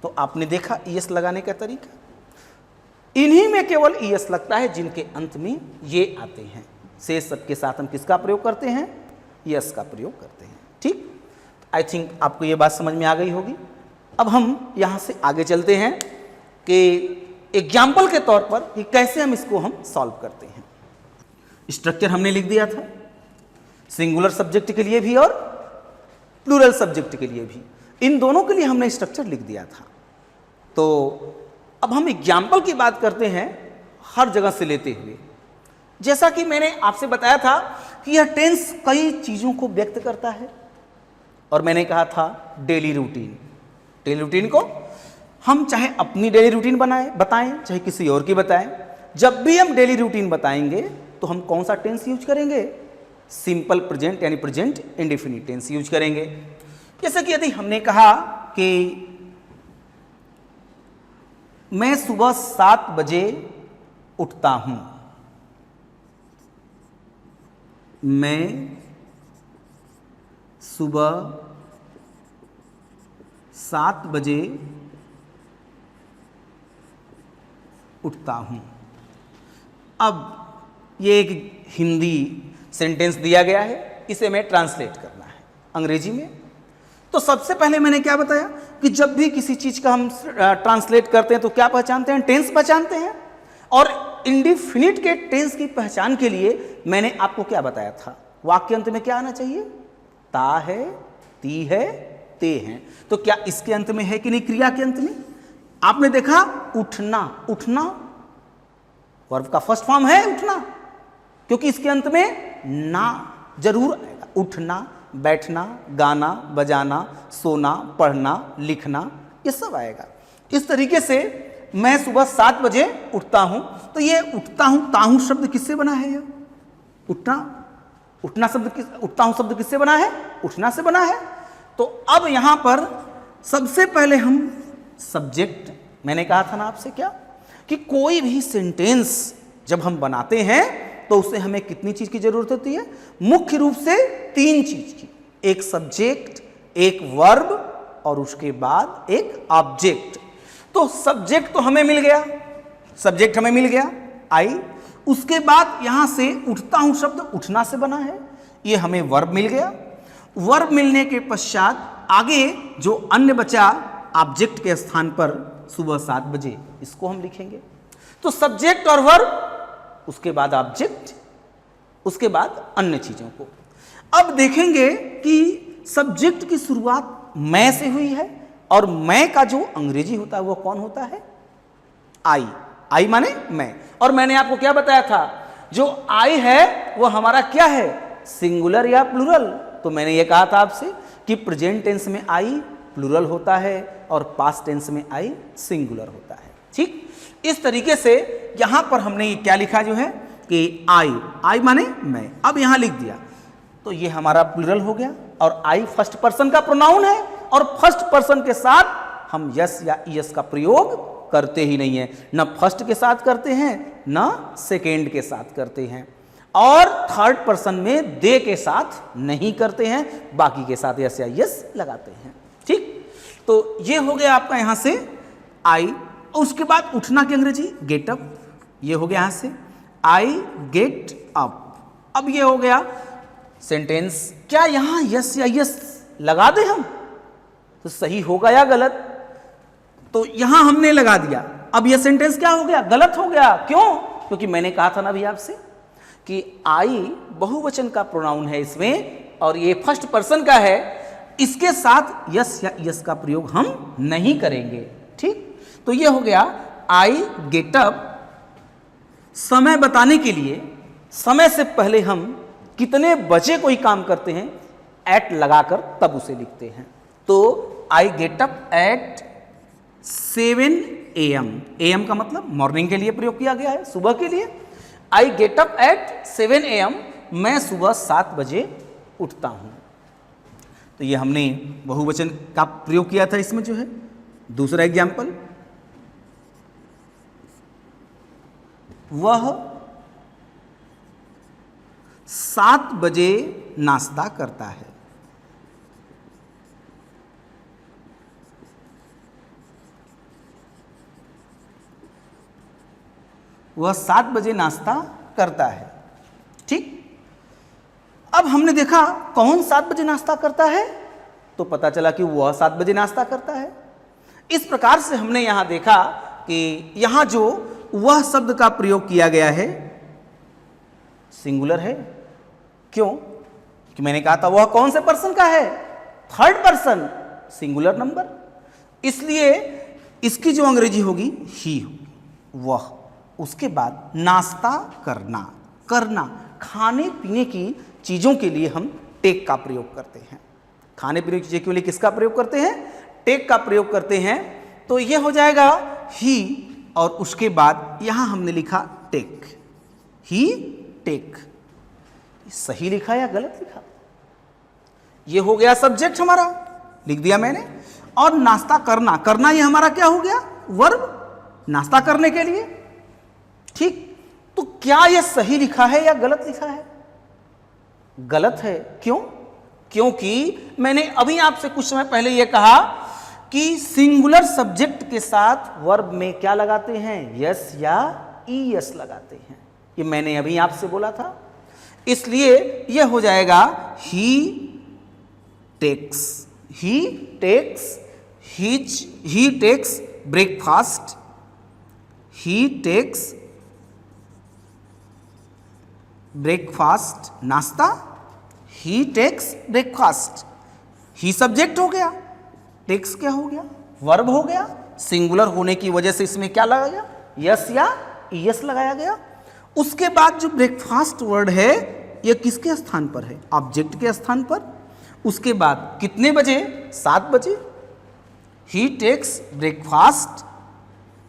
तो आपने देखा ईएस लगाने का तरीका, इन्हीं में केवल ईएस लगता है जिनके अंत में ये आते हैं। शेष सबके साथ हम किसका प्रयोग करते हैं, यस का प्रयोग करते हैं। ठीक, आई थिंक आपको ये बात समझ में आ गई होगी। अब हम यहाँ से आगे चलते हैं कि एग्जाम्पल के तौर पर कि कैसे हम इसको हम सॉल्व करते हैं। स्ट्रक्चर हमने लिख दिया था, सिंगुलर सब्जेक्ट के लिए भी और प्लूरल सब्जेक्ट के लिए भी, इन दोनों के लिए हमने स्ट्रक्चर लिख दिया था। तो अब हम एग्जाम्पल की बात करते हैं हर जगह से लेते हुए। जैसा कि मैंने आपसे बताया था कि यह टेंस कई चीज़ों को व्यक्त करता है, और मैंने कहा था डेली रूटीन, डेली रूटीन को हम चाहे अपनी डेली रूटीन बताएं चाहे किसी और की बताएं, जब भी हम डेली रूटीन बताएंगे तो हम कौन सा टेंस यूज करेंगे, सिंपल प्रेजेंट यानी प्रेजेंट इंडेफिनिट टेंस यूज करेंगे। जैसे कि यदि हमने कहा कि मैं सुबह 7 बजे उठता हूं, मैं सुबह 7 बजे उठता हूं। अब ये एक हिंदी सेंटेंस दिया गया है, इसे मैं ट्रांसलेट करना है अंग्रेजी में। तो सबसे पहले मैंने क्या बताया कि जब भी किसी चीज का हम ट्रांसलेट करते हैं तो क्या पहचानते हैं, टेंस पहचानते हैं। और इंडिफिनिट के टेंस की पहचान के लिए मैंने आपको क्या बताया था, वाक्य अंत में क्या आना चाहिए, ता है, ती है, ते हैं। तो क्या इसके अंत में है कि नहीं, क्रिया के अंत में आपने देखा उठना, उठना वर्ब का फर्स्ट फॉर्म है उठना, क्योंकि इसके अंत में ना जरूर आएगा। उठना, बैठना, गाना, बजाना, सोना, पढ़ना, लिखना, ये सब आएगा। इस तरीके से मैं सुबह 7 बजे उठता हूं, तो ये उठता हूं, ताहू शब्द किससे बना है, ये उठना, उठना शब्द उठता हूं शब्द किससे बना है, उठना से बना है। तो अब यहां पर सबसे पहले हम सब्जेक्ट, मैंने कहा था ना आपसे क्या कि कोई भी सेंटेंस जब हम बनाते हैं तो उसे हमें कितनी चीज की जरूरत होती है, मुख्य रूप से 3 चीज की, एक सब्जेक्ट, एक वर्ब और उसके बाद एक ऑब्जेक्ट। तो सब्जेक्ट तो हमें मिल गया, सब्जेक्ट हमें मिल गया आई। उसके बाद यहां से उठता हूं शब्द उठना से बना है, ये हमें वर्ब मिल गया। वर्ब मिलने के पश्चात आगे जो अन्य बचा ऑब्जेक्ट के स्थान पर सुबह 7 बजे, इसको हम लिखेंगे। तो सब्जेक्ट और वर्ब, उसके बाद ऑब्जेक्ट, उसके बाद अन्य चीजों को। अब देखेंगे कि सब्जेक्ट की शुरुआत मैं से हुई है और मैं का जो अंग्रेजी होता है वो कौन होता है? आई। आई माने मैं। और मैंने आपको क्या बताया था, जो आई है वो हमारा क्या है, सिंगुलर या प्लूरल। तो मैंने ये कहा था आपसे कि प्रेजेंट टेंस में आई प्लूरल होता है और पास्ट टेंस में आई सिंगुलर होता है। ठीक, इस तरीके से यहां पर हमने ये क्या लिखा जो है कि आई, आई माने मैं। अब यहां लिख दिया तो ये हमारा प्लूरल हो गया और आई फर्स्ट पर्सन का प्रोनाउन है और फर्स्ट पर्सन के साथ हम यस या ईएस का प्रयोग करते ही नहीं है, ना फर्स्ट के साथ करते हैं ना सेकेंड के साथ करते हैं, और थर्ड पर्सन में दे के साथ नहीं करते हैं, बाकी के साथ यस या यस लगाते हैं। ठीक, तो ये हो गया आपका यहां से आई। उसके बाद उठना की अंग्रेजी गेट अप, ये हो गया यहां से आई गेट अप। अब ये हो गया सेंटेंस। क्या यहां यस या यस लगा दे हम तो सही होगा या गलत? तो यहां हमने लगा दिया। अब यह सेंटेंस क्या हो गया, गलत हो गया। क्यों? क्योंकि मैंने कहा था ना अभी आपसे कि आई बहुवचन का प्रोनाउन है इसमें और ये फर्स्ट पर्सन का है, इसके साथ यस या यस का प्रयोग हम नहीं करेंगे। ठीक, तो ये हो गया आई गेट अप। समय बताने के लिए समय से पहले हम कितने बजे कोई काम करते हैं एट लगाकर तब उसे लिखते हैं। तो I get up at 7 AM। AM का मतलब मॉर्निंग के लिए प्रयोग किया गया है, सुबह के लिए। I get up at 7 AM, मैं सुबह 7 बजे उठता हूं। तो ये हमने बहुवचन का प्रयोग किया था इसमें जो है। दूसरा एग्जाम्पल, वह 7 बजे नाश्ता करता है। वह 7 बजे नाश्ता करता है। ठीक, अब हमने देखा कौन 7 बजे नाश्ता करता है, तो पता चला कि वह 7 बजे नाश्ता करता है। इस प्रकार से हमने यहां देखा कि यहां जो वह शब्द का प्रयोग किया गया है सिंगुलर है। क्यों? कि मैंने कहा था वह कौन से पर्सन का है, थर्ड पर्सन, सिंगुलर नंबर, इसलिए इसकी जो अंग्रेजी होगी ही होगी, वह। उसके बाद नाश्ता करना, करना खाने पीने की चीजों के लिए हम टेक का प्रयोग करते हैं। खाने पीने की चीजों के लिए किसका प्रयोग करते हैं, टेक का प्रयोग करते हैं। तो यह हो जाएगा ही और उसके बाद यहां हमने लिखा टेक, ही टेक। सही लिखा या गलत लिखा? यह हो गया सब्जेक्ट हमारा, लिख दिया मैंने। और नाश्ता करना, करना ये हमारा क्या हो गया, वर्ब, नाश्ता करने के लिए। ठीक, तो क्या यह सही लिखा है या गलत लिखा है? गलत है। क्यों? क्योंकि मैंने अभी आपसे कुछ समय पहले यह कहा कि सिंगुलर सब्जेक्ट के साथ वर्ब में क्या लगाते हैं, यस या ईएस लगाते हैं। ये मैंने अभी आपसे बोला था। इसलिए यह हो जाएगा ही टेक्स, ही टेक्स, ही टेक्स ब्रेकफास्ट, ही टेक्स ब्रेकफास्ट, नाश्ता, ही टेक्स ब्रेकफास्ट। ही सब्जेक्ट हो गया, टेक्स क्या हो गया, वर्ब हो गया। सिंगुलर होने की वजह से इसमें क्या लगाया गया, यस या ईएस लगाया गया। उसके बाद जो ब्रेकफास्ट वर्ड है यह किसके स्थान पर है, ऑब्जेक्ट के स्थान पर। उसके बाद कितने बजे, 7 बजे। ही टेक्स ब्रेकफास्ट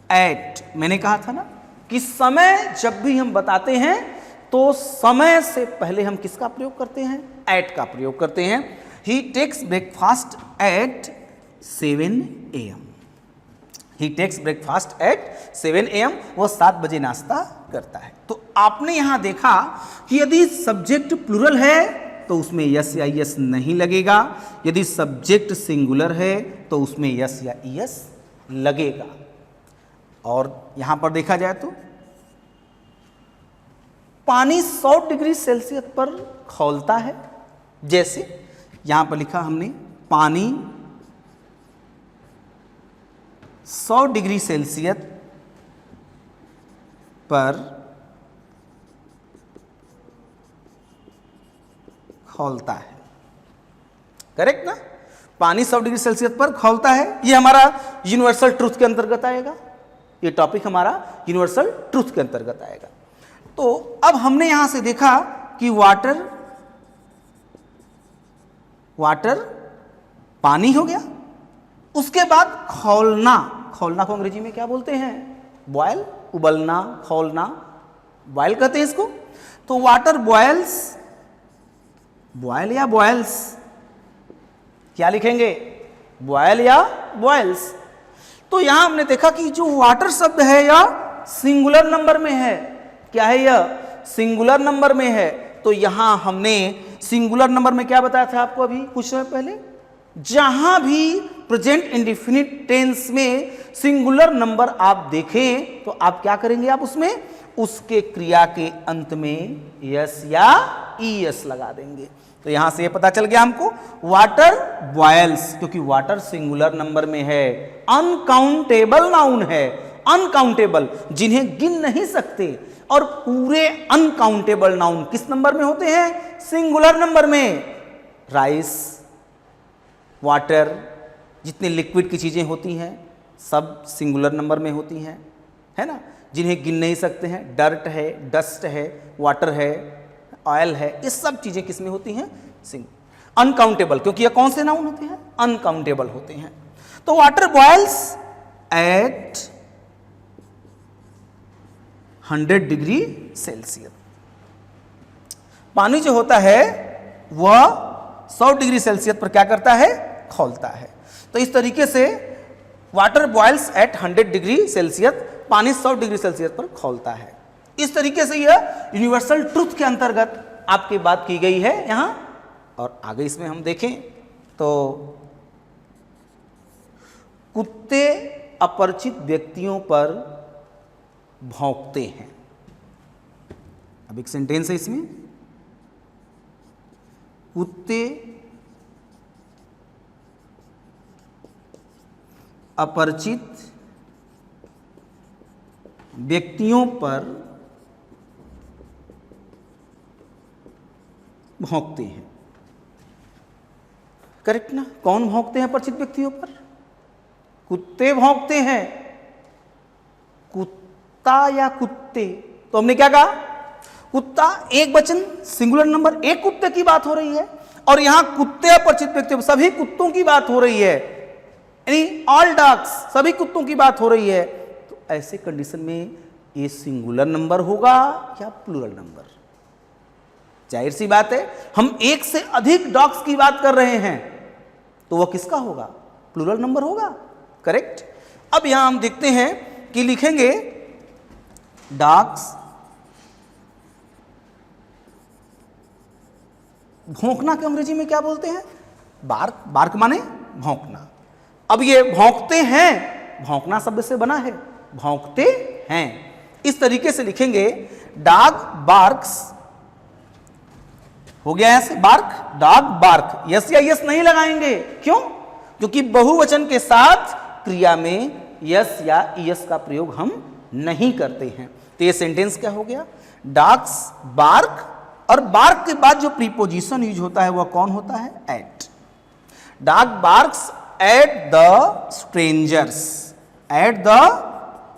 एट, मैंने कहा था ना कि समय जब भी हम बताते हैं तो समय से पहले हम किसका प्रयोग करते हैं, एट का प्रयोग करते हैं। He takes breakfast at 7 AM। He takes breakfast at 7 AM, वह 7 बजे नाश्ता करता है। तो आपने यहां देखा कि यदि सब्जेक्ट प्लूरल है तो उसमें यस या यस नहीं लगेगा, यदि सब्जेक्ट सिंगुलर है तो उसमें यस या ईएस लगेगा। और यहां पर देखा जाए तो पानी 100 डिग्री सेल्सियस पर खौलता है, जैसे यहां पर लिखा हमने पानी 100 डिग्री सेल्सियस पर खौलता है, करेक्ट ना। पानी 100 डिग्री सेल्सियस पर खौलता है, ये हमारा यूनिवर्सल ट्रूथ के अंतर्गत आएगा, ये टॉपिक हमारा यूनिवर्सल ट्रूथ के अंतर्गत आएगा। तो अब हमने यहां से देखा कि वाटर पानी हो गया, उसके बाद खौलना, खौलना को अंग्रेजी में क्या बोलते हैं, बॉयल, उबलना, खौलना, बॉयल कहते हैं इसको। तो वाटर बॉयल्स, बॉयल या बॉयल्स, क्या लिखेंगे, बॉयल या बॉयल्स। तो यहां हमने देखा कि जो वाटर शब्द है यह सिंगुलर नंबर में है, क्या है, यह सिंगुलर नंबर में है। तो यहां हमने सिंगुलर नंबर में क्या बताया था आपको अभी कुछ समय पहले, जहां भी प्रेजेंट इंडेफिनिट टेंस में सिंगुलर नंबर आप देखें तो आप क्या करेंगे, आप उसमें उसके क्रिया के अंत में यस या ईएस लगा देंगे। तो यहां से ये पता चल गया हमको वाटर बॉयल्स, क्योंकि वाटर सिंगुलर नंबर में है, अनकाउंटेबल नाउन है, अनकाउंटेबल, जिन्हें गिन नहीं सकते। और पूरे अनकाउंटेबल नाउन किस नंबर में होते हैं, सिंगुलर नंबर में। राइस, वाटर, जितने लिक्विड की चीजें होती हैं सब सिंगुलर नंबर में होती हैं, है ना, जिन्हें गिन नहीं सकते हैं। डर्ट है, डस्ट है, वाटर है, ऑयल है, ये सब चीजें किस में होती हैं, अनकाउंटेबल, क्योंकि ये कौन से नाउन होते हैं, अनकाउंटेबल होते हैं। तो water boils at 100 degree Celsius, पानी जो होता है वह 100 डिग्री सेल्सियस पर क्या करता है, खौलता है। तो इस तरीके से water boils at 100 degree Celsius, पानी 100 डिग्री सेल्सियस पर खौलता है। इस तरीके से यह यूनिवर्सल ट्रूथ के अंतर्गत आपकी बात की गई है यहां। और आगे इसमें हम देखें तो कुत्ते अपरिचित व्यक्तियों पर भौंकते हैं। अब एक सेंटेंस है इसमें, कुत्ते अपरिचित व्यक्तियों पर भौंकते हैं, करेक्ट ना। कौन भौंकते हैं अपरिचित व्यक्तियों पर, कुत्ते भौंकते हैं, कुत्ता या कुत्ते। तो हमने क्या कहा, कुत्ता एक वचन सिंगुलर नंबर, एक कुत्ते की बात हो रही है, और यहां कुत्ते अपरिचित व्यक्तियों, सभी कुत्तों की बात हो रही है, यानी ऑल डॉग्स, सभी कुत्तों की बात हो रही है। तो ऐसे कंडीशन में ये सिंगुलर नंबर होगा या प्लूरल नंबर। जाहिर सी बात है, हम एक से अधिक डॉग्स की बात कर रहे हैं तो वह किसका होगा, प्लूरल नंबर होगा, करेक्ट। अब यहां हम देखते हैं कि लिखेंगे डॉग्स, भौंकना के अंग्रेजी में क्या बोलते हैं, बार्क, बार्क माने भौंकना। अब ये भौंकते हैं, भौंकना शब्द से बना है, भौंकते हैं। इस तरीके से लिखेंगे डॉग बार्क्स, हो गया ऐसे, बार्क, डॉग बार्क, यस या यस नहीं लगाएंगे, क्यों, क्योंकि बहुवचन के साथ क्रिया में यस या यस का प्रयोग हम नहीं करते हैं। तो ये सेंटेंस क्या हो गया, डॉग्स बार्क, और बार्क के बाद जो प्रीपोजिशन यूज होता है वह कौन होता है, at. Dog barks at the strangers, at the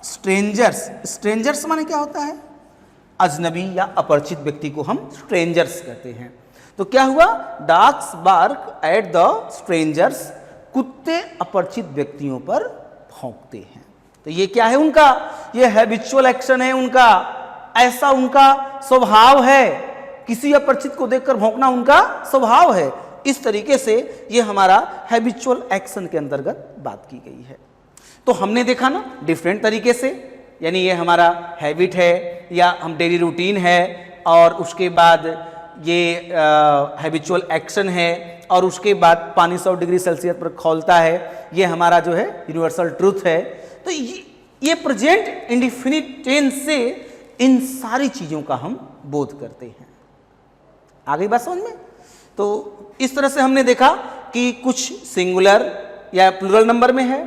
strangers, strangers माने क्या होता है, अजनबी या अपरिचित व्यक्ति को हम स्ट्रेंजर्स कहते हैं। तो क्या हुआ, dogs bark at the strangers, कुत्ते अपरिचित व्यक्तियों पर भौंकते हैं। तो ये क्या है उनका, ये हैबिचुअल एक्शन है उनका, ऐसा उनका स्वभाव है, किसी अपरिचित को देखकर भौंकना उनका स्वभाव है। इस तरीके से ये हमारा हैबिचुअल एक्शन के अंतर्गत बात की गई है। तो हमने देखा ना डिफरेंट तरीके से, यानी ये हमारा हैबिट है या हम डेली रूटीन है, और उसके बाद ये हैबिचुअल एक्शन है, और उसके बाद पानी 100 डिग्री सेल्सियस पर खौलता है, ये हमारा जो है यूनिवर्सल ट्रूथ है। तो ये प्रेजेंट इंडेफिनिट टेंस से इन सारी चीजों का हम बोध करते हैं। आ गई बात समझ में? तो इस तरह से हमने देखा कि कुछ सिंगुलर या प्लूरल नंबर में है,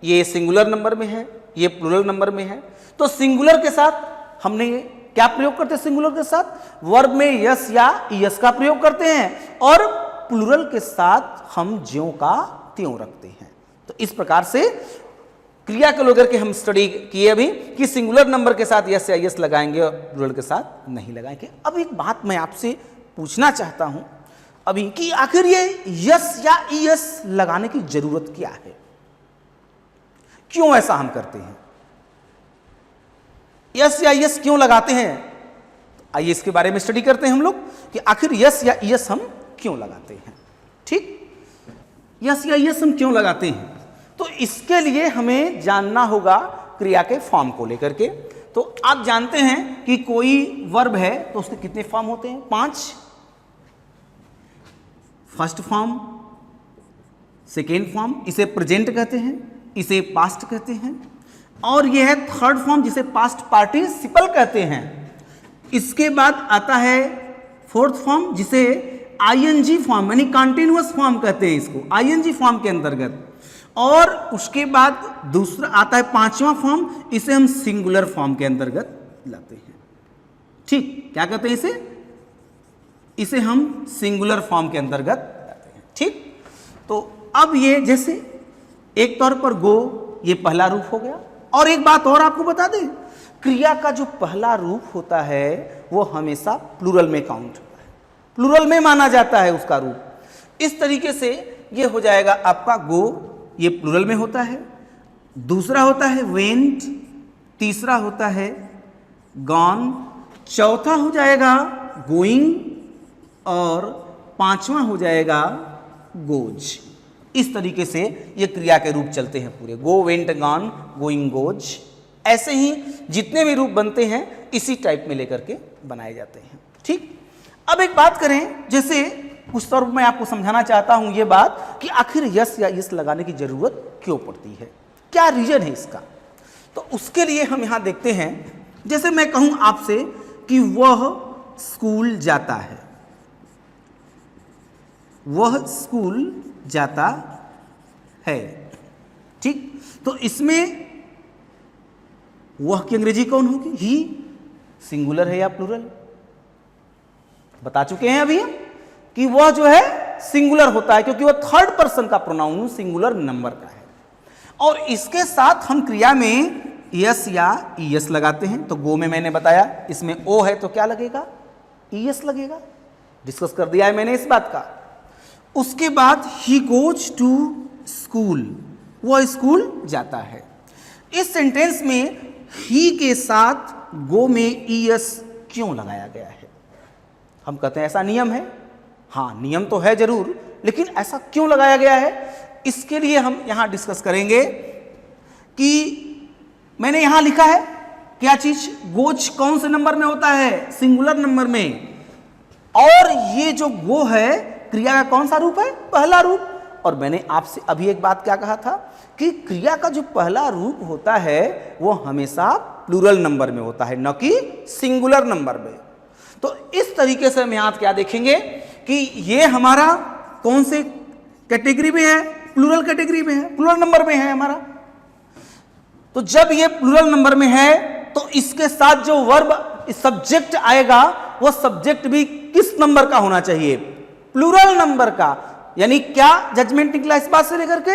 ये सिंगुलर नंबर में है, ये प्लूरल नंबर में है। तो सिंगुलर के साथ हमने क्या प्रयोग करते हैं? सिंगुलर के साथ वर्ब में यस या ईएस का प्रयोग करते हैं, और प्लूरल के साथ हम ज्यों का त्यों रखते हैं। तो इस प्रकार से क्रिया को लेकर के हम स्टडी किए अभी कि सिंगुलर नंबर के साथ यस या ईएस लगाएंगे और प्लूरल के साथ नहीं लगाएंगे। अब एक बात मैं आपसे पूछना चाहता हूं अभी कि आखिर ये यस या ईएस लगाने की जरूरत क्या है? क्यों ऐसा हम करते हैं? यस या ईएस क्यों लगाते हैं? आइए इसके बारे में स्टडी करते हैं हम लोग कि आखिर यस या ईएस हम क्यों लगाते हैं। ठीक, यस या ईएस हम क्यों लगाते हैं? तो इसके लिए हमें जानना होगा क्रिया के फॉर्म को लेकर के। तो आप जानते हैं कि कोई वर्ब है तो उसके कितने फॉर्म होते हैं? 5। फर्स्ट फॉर्म, सेकेंड फॉर्म, इसे प्रेजेंट कहते हैं, इसे पास्ट कहते हैं, और यह है थर्ड फॉर्म जिसे पास्ट पार्टिसिपल कहते हैं। इसके बाद आता है फोर्थ फॉर्म जिसे आईएनजी फॉर्म यानी कंटिन्यूअस फॉर्म कहते हैं, इसको आईएनजी फॉर्म के अंतर्गत। और उसके बाद दूसरा आता है पांचवा फॉर्म, इसे हम सिंगुलर फॉर्म के अंतर्गत लाते हैं। ठीक, क्या कहते हैं इसे हम सिंगुलर फॉर्म के अंतर्गत लाते हैं। ठीक, तो अब ये जैसे एक तौर पर गो, ये पहला रूप हो गया। और एक बात और आपको बता दें, क्रिया का जो पहला रूप होता है वो हमेशा प्लूरल में काउंट होता है, प्लूरल में माना जाता है उसका रूप। इस तरीके से ये हो जाएगा आपका गो, ये प्लूरल में होता है। दूसरा होता है वेंट, तीसरा होता है गॉन, चौथा हो जाएगा गोइंग, और पांचवा हो जाएगा गोज। इस तरीके से ये क्रिया के रूप चलते हैं पूरे, गो, वेंट, गॉन, गोइंग, गोज। ऐसे ही जितने भी रूप बनते हैं इसी टाइप में लेकर के बनाए जाते हैं। ठीक, अब एक बात करें, जैसे उस तरह मैं आपको समझाना चाहता हूं ये बात कि आखिर यस या यस लगाने की जरूरत क्यों पड़ती है, क्या रीजन है इसका। तो उसके लिए हम यहां देखते हैं, जैसे मैं कहूं आपसे कि वह स्कूल जाता है, वह स्कूल जाता है। ठीक, तो इसमें वह की अंग्रेजी कौन होगी? ही। सिंगुलर है या प्लूरल? बता चुके हैं अभी कि वह जो है सिंगुलर होता है क्योंकि वह थर्ड पर्सन का प्रोनाउन सिंगुलर नंबर का है। और इसके साथ हम क्रिया में यस या ईएस लगाते हैं। तो गो में मैंने बताया इसमें ओ है तो क्या लगेगा? ईएस लगेगा। डिस्कस कर दिया है मैंने इस बात का। उसके बाद ही गोज टू स्कूल, वह स्कूल जाता है। इस सेंटेंस में ही के साथ गो में ईएस क्यों लगाया गया है? हम कहते हैं ऐसा नियम है। हाँ, नियम तो है जरूर, लेकिन ऐसा क्यों लगाया गया है इसके लिए हम यहां डिस्कस करेंगे कि मैंने यहां लिखा है क्या चीज, गोज कौन से नंबर में होता है? सिंगुलर नंबर में। और ये जो गो है क्रिया का कौन सा रूप है? पहला रूप। और मैंने आपसे अभी एक बात क्या कहा था कि क्रिया का जो पहला रूप होता है वो हमेशा प्लूरल नंबर में होता है, न कि सिंगुलर नंबर में। तो इस तरीके से हम यहां क्या देखेंगे कि ये हमारा कौन से कैटेगरी में है? प्लूरल कैटेगरी में है, प्लूरल नंबर में है हमारा। तो जब ये प्लूरल नंबर में है तो इसके साथ जो वर्ब सब्जेक्ट आएगा वो सब्जेक्ट भी किस नंबर का होना चाहिए? प्लूरल नंबर का। यानी क्या जजमेंट निकला इस बात से लेकर के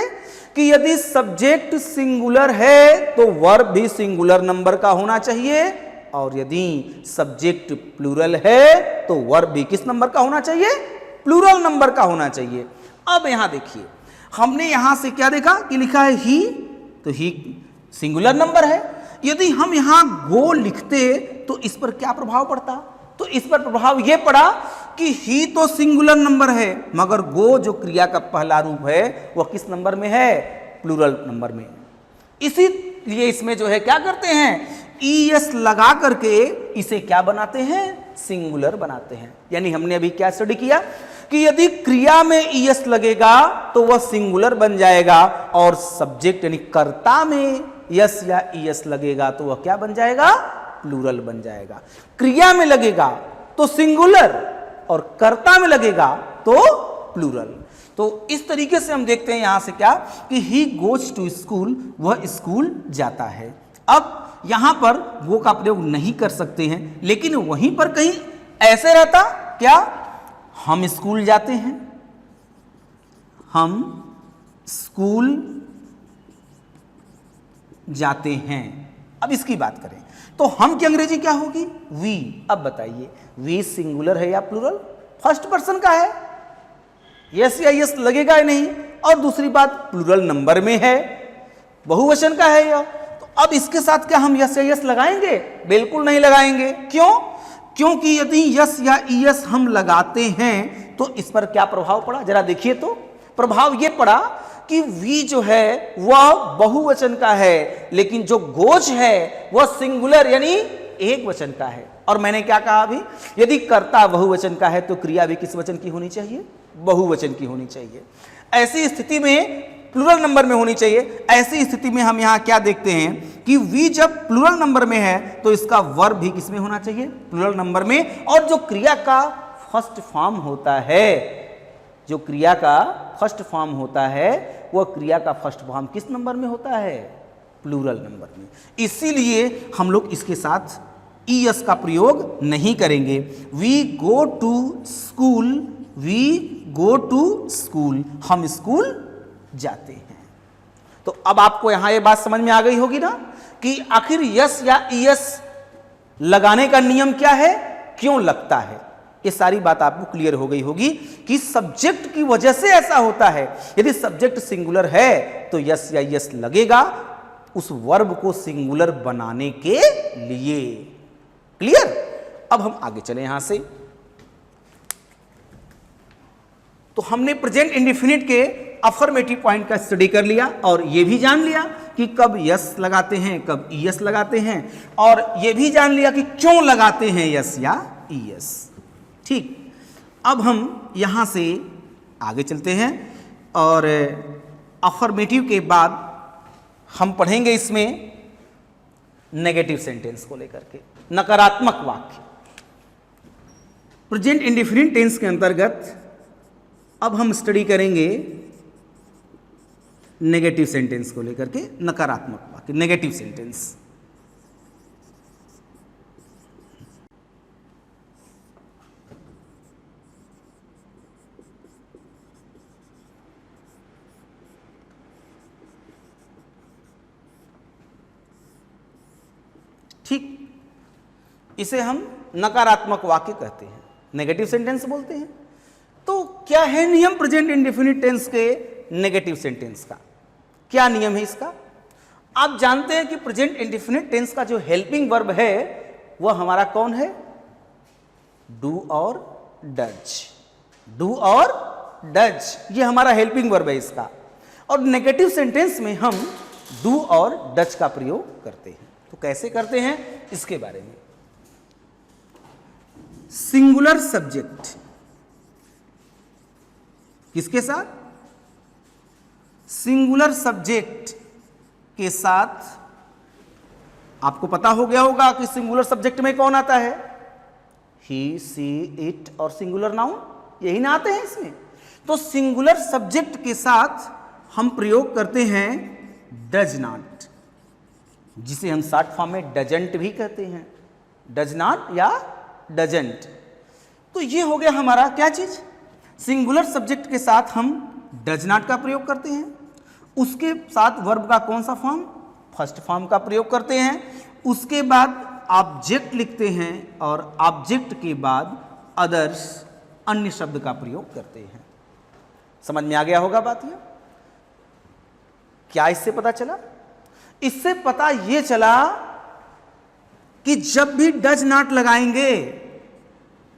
कि यदि सब्जेक्ट सिंगुलर है तो वर्ब भी सिंगुलर नंबर का होना चाहिए, और यदि सब्जेक्ट प्लूरल है तो वर्ब भी किस नंबर का होना चाहिए? प्लूरल नंबर का होना चाहिए। अब यहां देखिए, हमने यहां से क्या देखा कि लिखा है ही, तो ही सिंगुलर नंबर है। यदि हम यहां गो लिखते तो इस पर क्या प्रभाव पड़ता? तो इस पर प्रभाव यह पड़ा कि ही तो सिंगुलर नंबर है, मगर गो जो क्रिया का पहला रूप है वह किस नंबर में है? प्लूरल नंबर में। इसीलिए इसमें जो है क्या करते हैं? ईएस लगा करके इसे क्या बनाते हैं? सिंगुलर बनाते हैं। यानी हमने अभी क्या स्टडी किया कि यदि क्रिया में ईएस लगेगा तो वह सिंगुलर बन जाएगा, और सब्जेक्ट यानी कर्ता में यस या ईएस लगेगा तो वह क्या बन जाएगा? प्लूरल बन जाएगा। क्रिया में लगेगा तो सिंगुलर और कर्ता में लगेगा तो प्लूरल। तो इस तरीके से हम देखते हैं यहां से क्या कि ही गोज टू स्कूल, वह स्कूल जाता है। अब यहां पर वो का प्रयोग नहीं कर सकते हैं, लेकिन वहीं पर कहीं ऐसे रहता क्या, हम स्कूल जाते हैं, हम स्कूल जाते हैं। अब इसकी बात करें तो हम की अंग्रेजी क्या होगी? वी। अब बताइए वी सिंगुलर है या प्लूरल? फर्स्ट पर्सन का है, यस या यस लगेगा या नहीं, और दूसरी बात प्लूरल नंबर में है, बहुवचन का है यह। तो अब इसके साथ क्या हम यस या यस लगाएंगे? बिल्कुल नहीं लगाएंगे। क्यों? क्योंकि यदि यस या ईएस हम लगाते हैं तो इस पर क्या प्रभाव पड़ा, जरा देखिए। तो प्रभाव यह पड़ा कि वी जो है वह बहुवचन का है, लेकिन जो गोज है वह सिंगुलर यानी एक वचन का है। और मैंने क्या कहा अभी, यदि कर्ता बहुवचन का है तो क्रिया भी किस वचन की होनी चाहिए? बहुवचन की होनी चाहिए। ऐसी स्थिति में प्लूरल नंबर में होनी चाहिए। ऐसी स्थिति में हम यहां क्या देखते हैं कि वी जब प्लूरल नंबर में है तो इसका वर्ब भी किसमें होना चाहिए? प्लूरल नंबर में। और जो क्रिया का फर्स्ट फॉर्म होता है, जो क्रिया का फर्स्ट फॉर्म होता है, वह क्रिया का फर्स्ट फॉर्म किस नंबर में होता है? प्लूरल नंबर में। इसीलिए हम लोग इसके साथ ईएस का प्रयोग नहीं करेंगे। We go to school, we go to school, हम स्कूल जाते हैं। तो अब आपको यहां यह बात समझ में आ गई होगी ना कि आखिर यस या ईएस लगाने का नियम क्या है, क्यों लगता है। ये सारी बात आपको क्लियर हो गई होगी कि सब्जेक्ट की वजह से ऐसा होता है। यदि सब्जेक्ट सिंगुलर है तो यस या यस लगेगा उस वर्ब को सिंगुलर बनाने के लिए। क्लियर? अब हम आगे चले यहां से। तो हमने प्रेजेंट इंडेफिनिट के अफर्मेटिव पॉइंट का स्टडी कर लिया और यह भी जान लिया कि कब यस लगाते हैं, कब ईएस लगाते हैं, और यह भी जान लिया कि क्यों लगाते हैं यस या ईएस। ठीक, अब हम यहां से आगे चलते हैं और अफर्मेटिव के बाद हम पढ़ेंगे इसमें नेगेटिव सेंटेंस को लेकर के, नकारात्मक वाक्य। प्रेजेंट इंडेफिनिट टेंस के अंतर्गत अब हम स्टडी करेंगे नेगेटिव सेंटेंस को लेकर के, नकारात्मक वाक्य, नेगेटिव सेंटेंस। ठीक, इसे हम नकारात्मक वाक्य कहते हैं, नेगेटिव सेंटेंस बोलते हैं। तो क्या है नियम प्रेजेंट इंडेफिनिट टेंस के नेगेटिव सेंटेंस का? क्या नियम है इसका? आप जानते हैं कि प्रेजेंट इंडेफिनिट टेंस का जो हेल्पिंग वर्ब है वह हमारा कौन है? डू और डज। डू और डज, ये हमारा हेल्पिंग वर्ब है इसका। और नेगेटिव सेंटेंस में हम डू और डज का प्रयोग करते हैं। तो कैसे करते हैं इसके बारे में। सिंगुलर सब्जेक्ट किसके साथ? सिंगुलर सब्जेक्ट के साथ। आपको पता हो गया होगा कि सिंगुलर सब्जेक्ट में कौन आता है? ही, सी, इट और सिंगुलर नाउन, यही ना आते हैं इसमें। तो सिंगुलर सब्जेक्ट के साथ हम प्रयोग करते हैं डज नॉट, जिसे हम शॉर्ट फॉर्म में डजंट भी कहते हैं, डज नॉट या डजंट। तो ये हो गया हमारा क्या चीज? सिंगुलर सब्जेक्ट के साथ हम डज नॉट का प्रयोग करते हैं, उसके साथ वर्ब का कौन सा फॉर्म? फर्स्ट फॉर्म का प्रयोग करते हैं, उसके बाद ऑब्जेक्ट लिखते हैं और ऑब्जेक्ट के बाद अदर्स, अन्य शब्द का प्रयोग करते हैं। समझ में आ गया होगा बात ये? क्या इससे पता चला? इससे पता यह चला कि जब भी डज नॉट लगाएंगे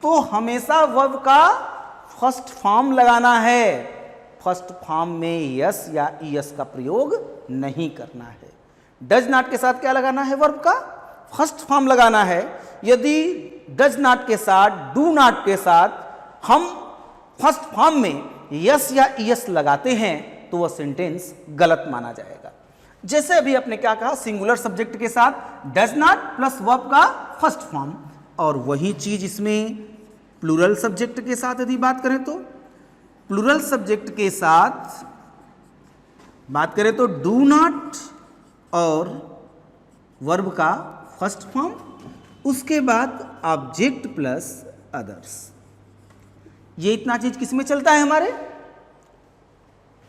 तो हमेशा वर्ब का फर्स्ट फॉर्म लगाना है। फर्स्ट फॉर्म में यस या ईएस का प्रयोग नहीं करना है। डज नॉट के साथ क्या लगाना है? वर्ब का फर्स्ट फॉर्म लगाना है। यदि डज नॉट के साथ, डू नॉट के साथ हम फर्स्ट फॉर्म में यस या ईएस लगाते हैं तो वह सेंटेंस गलत माना जाएगा। जैसे अभी आपने क्या कहा, सिंगुलर सब्जेक्ट के साथ डज नॉट प्लस वर्ब का फर्स्ट फॉर्म, और वही चीज इसमें प्लूरल सब्जेक्ट के साथ यदि बात करें तो प्लूरल सब्जेक्ट के साथ बात करें तो डू नॉट और वर्ब का फर्स्ट फॉर्म, उसके बाद ऑब्जेक्ट प्लस अदर्स। ये इतना चीज किसमें चलता है हमारे,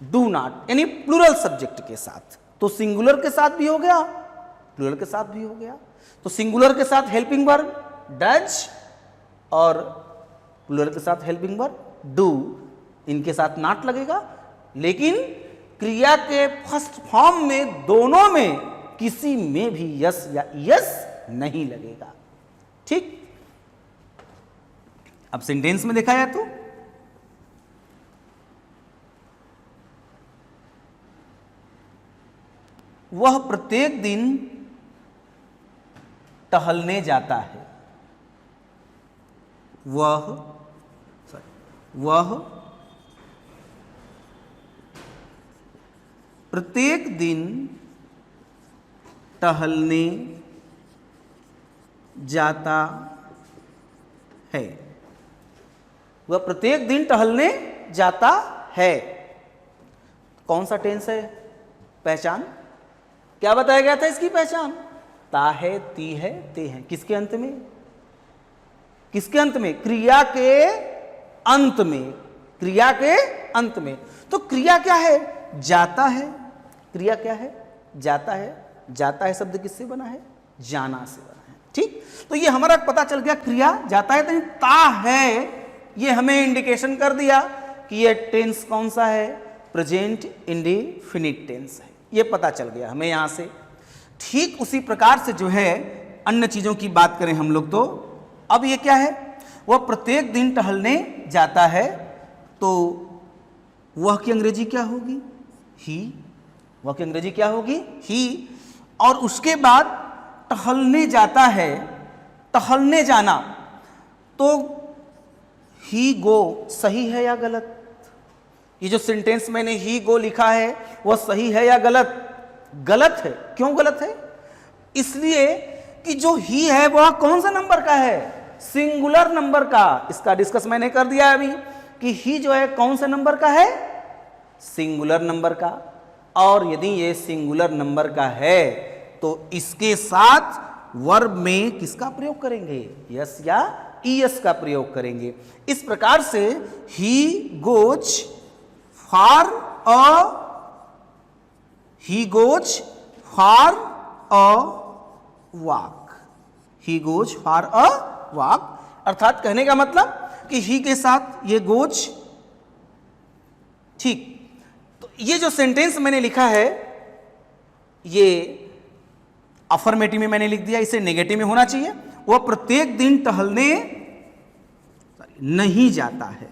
डू नॉट यानी प्लूरल सब्जेक्ट के साथ। तो सिंगुलर के साथ भी हो गया, प्लूरल के साथ भी हो गया। तो सिंगुलर के साथ हेल्पिंग वर्ब डज और प्लूरल के साथ हेल्पिंग वर्ब डू, इनके साथ नॉट लगेगा। लेकिन क्रिया के फर्स्ट फॉर्म में दोनों में किसी में भी यस या यस नहीं लगेगा। ठीक, अब सेंटेंस में देखा जाए तो वह प्रत्येक दिन टहलने जाता है। वह प्रत्येक दिन टहलने जाता है। वह प्रत्येक दिन टहलने जाता है। कौन सा टेंस है, पहचान क्या बताया गया था इसकी पहचान, ता है, ती है, ते हैं। किसके अंत में, किसके अंत में, क्रिया के अंत में, क्रिया के अंत में। तो क्रिया क्या है, जाता है। क्रिया क्या है, जाता है। जाता है शब्द किससे बना है, जाना से बना है। ठीक, तो ये हमारा पता चल गया, क्रिया जाता है तो ता है, ये हमें इंडिकेशन कर दिया कि ये टेंस कौन सा है, प्रेजेंट इंडेफिनिट टेंस है। ये पता चल गया हमें यहां से। ठीक उसी प्रकार से जो है अन्य चीजों की बात करें हम लोग तो अब ये क्या है, वह प्रत्येक दिन टहलने जाता है, तो वह की अंग्रेजी क्या होगी, ही। वह की अंग्रेजी क्या होगी, ही। और उसके बाद टहलने जाता है, टहलने जाना, तो ही गो सही है या गलत। ये जो सेंटेंस मैंने ही गो लिखा है वह सही है या गलत, गलत है। क्यों गलत है, इसलिए कि जो ही है वह कौन सा नंबर का है, सिंगुलर नंबर का। इसका डिस्कस मैंने कर दिया अभी कि ही जो है कौन से नंबर का है, सिंगुलर नंबर का। और यदि ये सिंगुलर नंबर का है तो इसके साथ वर्ब में किसका प्रयोग करेंगे, यस या ईएस का प्रयोग करेंगे। इस प्रकार से he goes for a walk. He goes for a walk, अर्थात कहने का मतलब कि ही के साथ ये गोज। ठीक, तो ये जो सेंटेंस मैंने लिखा है ये अफर्मेटिव में मैंने लिख दिया, इसे नेगेटिव में होना चाहिए। वह प्रत्येक दिन टहलने नहीं जाता है।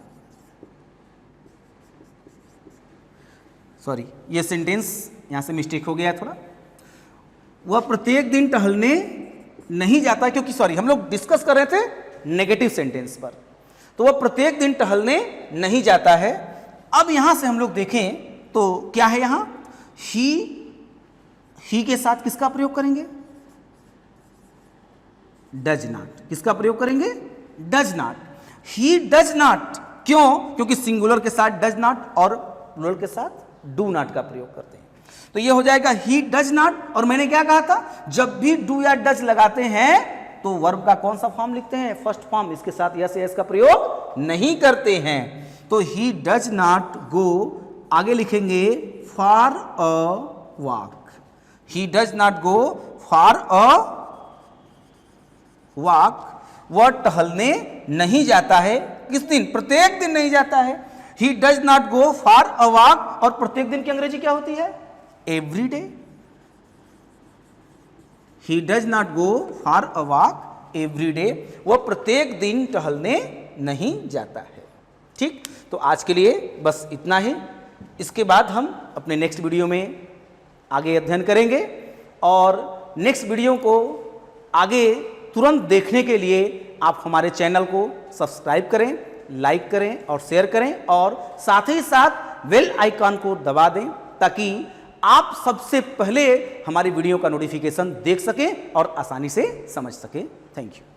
सॉरी, ये सेंटेंस यहां से मिस्टेक हो गया थोड़ा। वह प्रत्येक दिन टहलने नहीं जाता, क्योंकि सॉरी हम लोग डिस्कस कर रहे थे नेगेटिव सेंटेंस पर। तो वह प्रत्येक दिन टहलने नहीं जाता है। अब यहां से हम लोग देखें तो क्या है, यहां ही के साथ किसका प्रयोग करेंगे, डज नॉट। किसका प्रयोग करेंगे, does not. He does not, क्यों, क्योंकि सिंगुलर के साथ डज नॉट और प्लूरल के साथ डू नॉट का प्रयोग करते हैं। तो ये हो जाएगा ही डज नॉट। और मैंने क्या कहा था, जब भी डू या डज लगाते हैं तो वर्ब का कौन सा फॉर्म लिखते हैं, फर्स्ट फॉर्म। इसके साथ यस यस का प्रयोग नहीं करते हैं। तो ही डज नॉट गो, आगे लिखेंगे for a walk. He does not go for a walk. वह टहलने नहीं जाता है, किस दिन, प्रत्येक दिन नहीं जाता है। He does not go for a walk, और प्रत्येक दिन की अंग्रेजी क्या होती है, every day. He does not go for a walk every day, वह प्रत्येक दिन टहलने नहीं जाता है। ठीक, तो आज के लिए बस इतना ही। इसके बाद हम अपने नेक्स्ट वीडियो में आगे अध्ययन करेंगे, और नेक्स्ट वीडियो को आगे तुरंत देखने के लिए आप हमारे चैनल को सब्सक्राइब करें, लाइक करें और शेयर करें और साथ ही साथ बेल आइकन को दबा दें ताकि आप सबसे पहले हमारी वीडियो का नोटिफिकेशन देख सकें और आसानी से समझ सकें। Thank you.